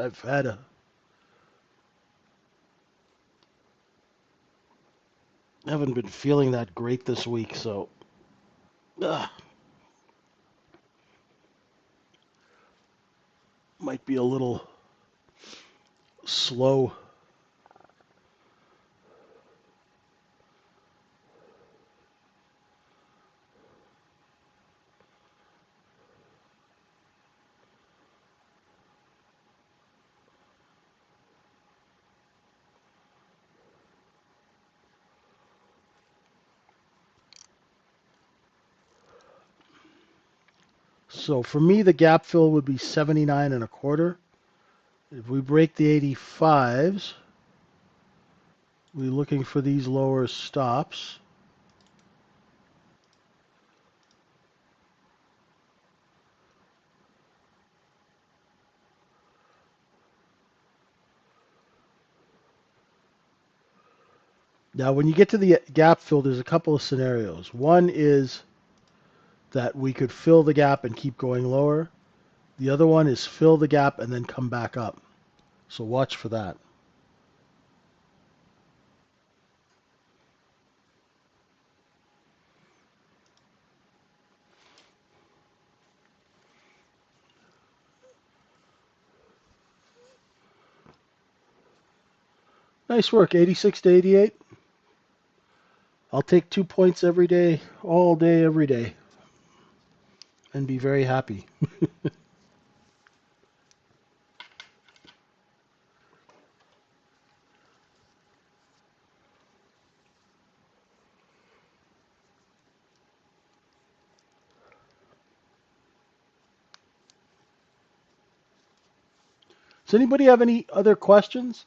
Haven't been feeling that great this week, so uh, might be a little slow. So for me, the gap fill would be 79 and a quarter. If we break the 85s, we're looking for these lower stops. Now, when you get to the gap fill, there's a couple of scenarios. One is that we could fill the gap and keep going lower. The other one is fill the gap and then come back up. So watch for that. Nice work, 86 to 88. I'll take 2 points every day, all day, every day, and be very happy. Does anybody have any other questions?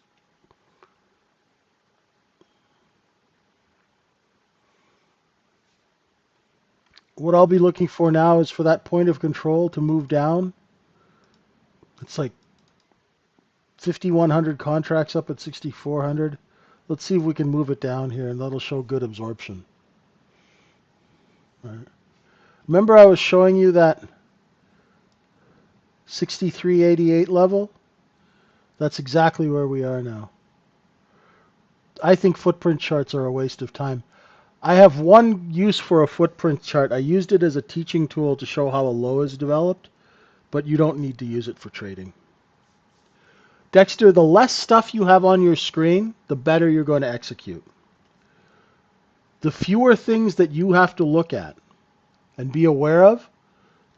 What I'll be looking for now is for that point of control to move down. It's like 5,100 contracts up at 6,400. Let's see if we can move it down here, and that'll show good absorption. All right. Remember I was showing you that 63.88 level? That's exactly where we are now. I think footprint charts are a waste of time. I have one use for a footprint chart. I used it as a teaching tool to show how a low is developed, but you don't need to use it for trading. Dexter, the less stuff you have on your screen, the better you're going to execute. The fewer things that you have to look at and be aware of,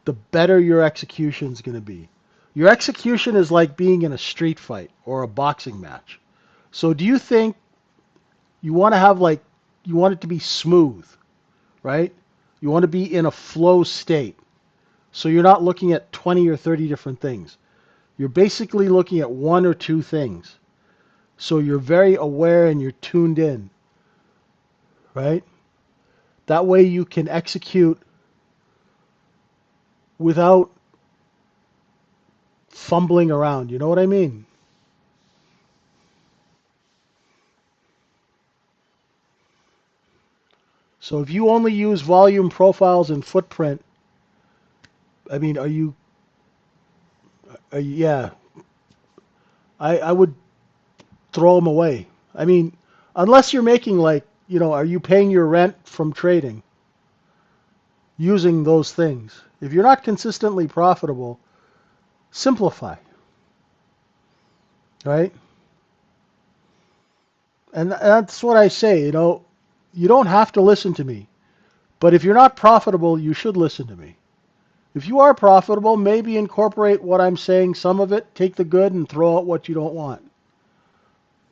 the better your execution is going to be. Your execution is like being in a street fight or a boxing match. So do you think you want to have you want it to be smooth, right? You want to be in a flow state. So you're not looking at 20 or 30 different things. You're basically looking at one or two things. So you're very aware and you're tuned in, right? That way you can execute without fumbling around. You know what I mean? So if you only use volume profiles and footprint, I mean, yeah, I would throw them away. I mean, unless you're making are you paying your rent from trading using those things? If you're not consistently profitable, simplify, right? And that's what I say, you don't have to listen to me. But if you're not profitable, you should listen to me. If you are profitable, maybe incorporate what I'm saying, some of it, take the good and throw out what you don't want.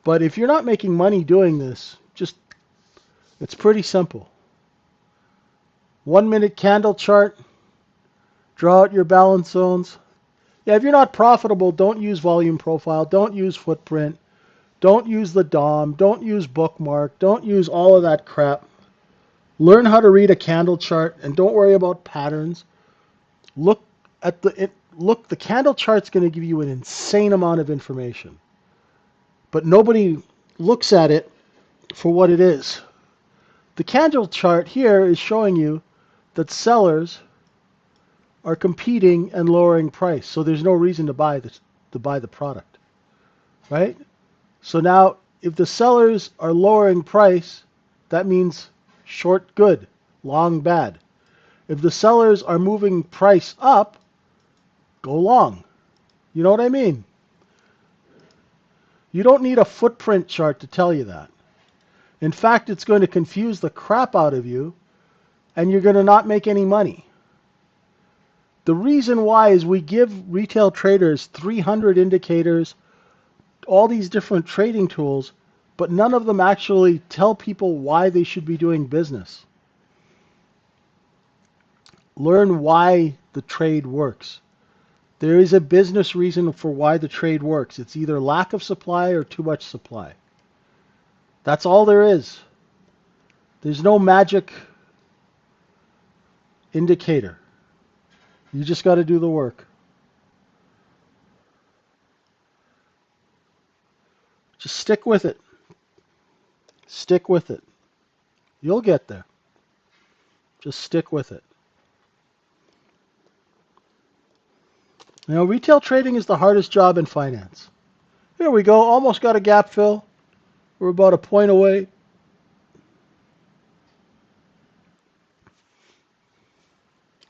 But if you're not making money doing this, it's pretty simple. 1 minute candle chart, draw out your balance zones. Yeah, if you're not profitable, don't use volume profile, don't use footprint, don't use the DOM, don't use bookmark, don't use all of that crap. Learn how to read a candle chart and don't worry about patterns. Look at the candle chart's going to give you an insane amount of information. But nobody looks at it for what it is. The candle chart here is showing you that sellers are competing and lowering price. So there's no reason to buy the product, right? So now if the sellers are lowering price, that means short good, long bad. If the sellers are moving price up, go long. You know what I mean? You don't need a footprint chart to tell you that. In fact, it's going to confuse the crap out of you and you're going to not make any money. The reason why is we give retail traders 300 indicators, all these different trading tools, but none of them actually tell people why they should be doing business. Learn why the trade works. There is a business reason for why the trade works. It's either lack of supply or too much supply. That's all there is. There's no magic indicator. You just got to do the work. Just stick with it. Stick with it. You'll get there. Just stick with it. Retail trading is the hardest job in finance. Here we go. Almost got a gap fill. We're about a point away.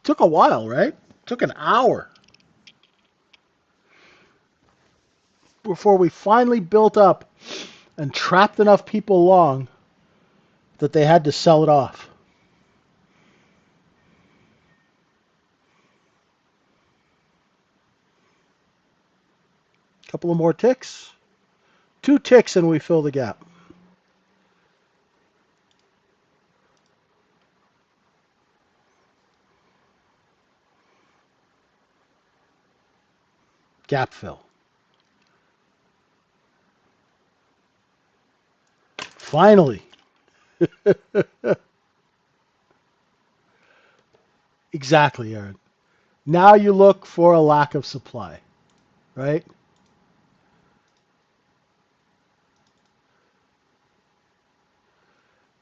Took a while, right? Took an hour before we finally built up and trapped enough people long that they had to sell it off. A couple of more ticks. 2 ticks and we fill the gap. Gap fill. Finally. Exactly, Aaron. Now you look for a lack of supply, right?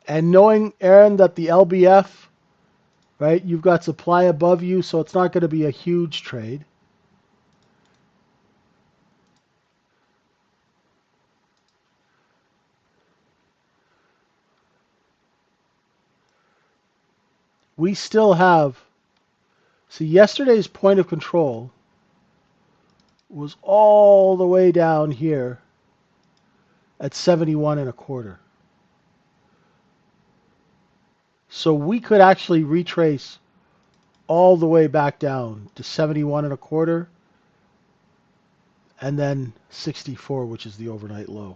And knowing, Aaron, that the LBF, right, you've got supply above you, so it's not going to be a huge trade. We still have, see, yesterday's point of control was all the way down here at 71 and a quarter. So we could actually retrace all the way back down to 71 and a quarter and then 64, which is the overnight low,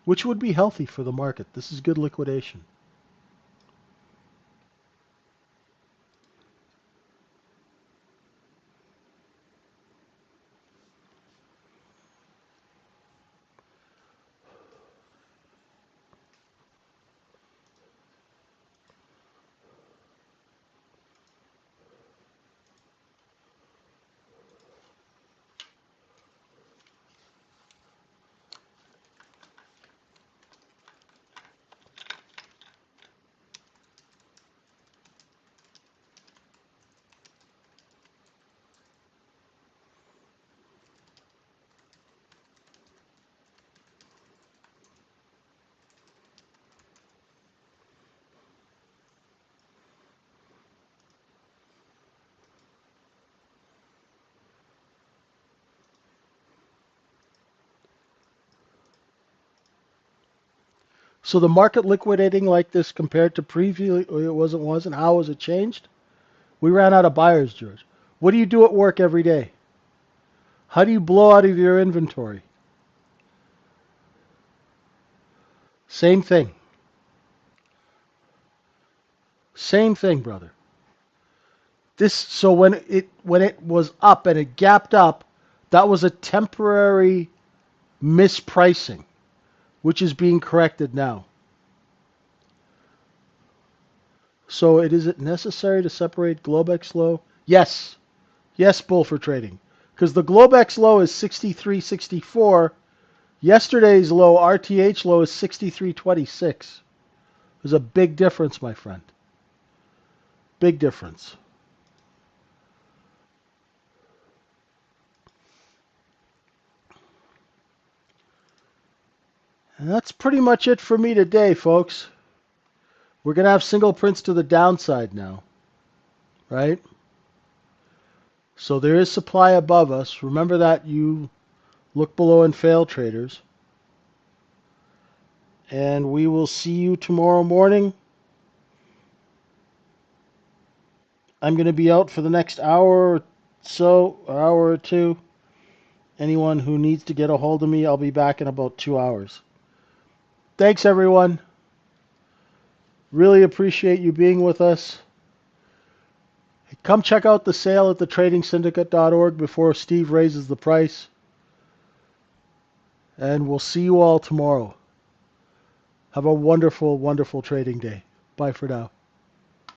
which would be healthy for the market. This is good liquidation. So the market liquidating like this compared to previously it wasn't. How has it changed? We ran out of buyers, George. What do you do at work every day? How do you blow out of your inventory? Same thing. Same thing, brother. This so when it was up and it gapped up, that was a temporary mispricing, which is being corrected now. So is it necessary to separate Globex low? Yes. Yes, bull for trading. Because the Globex low is 63.64. Yesterday's low, RTH low, is 63.26. There's a big difference, my friend. Big difference. And that's pretty much it for me today, folks. We're going to have single prints to the downside now, right? So there is supply above us. Remember that, you look below and fail traders. And we will see you tomorrow morning. I'm going to be out for the next hour or so, or hour or two. Anyone who needs to get a hold of me, I'll be back in about 2 hours. Thanks, everyone. Really appreciate you being with us. Come check out the sale at thetradingsyndicate.org before Steve raises the price. And we'll see you all tomorrow. Have a wonderful, wonderful trading day. Bye for now.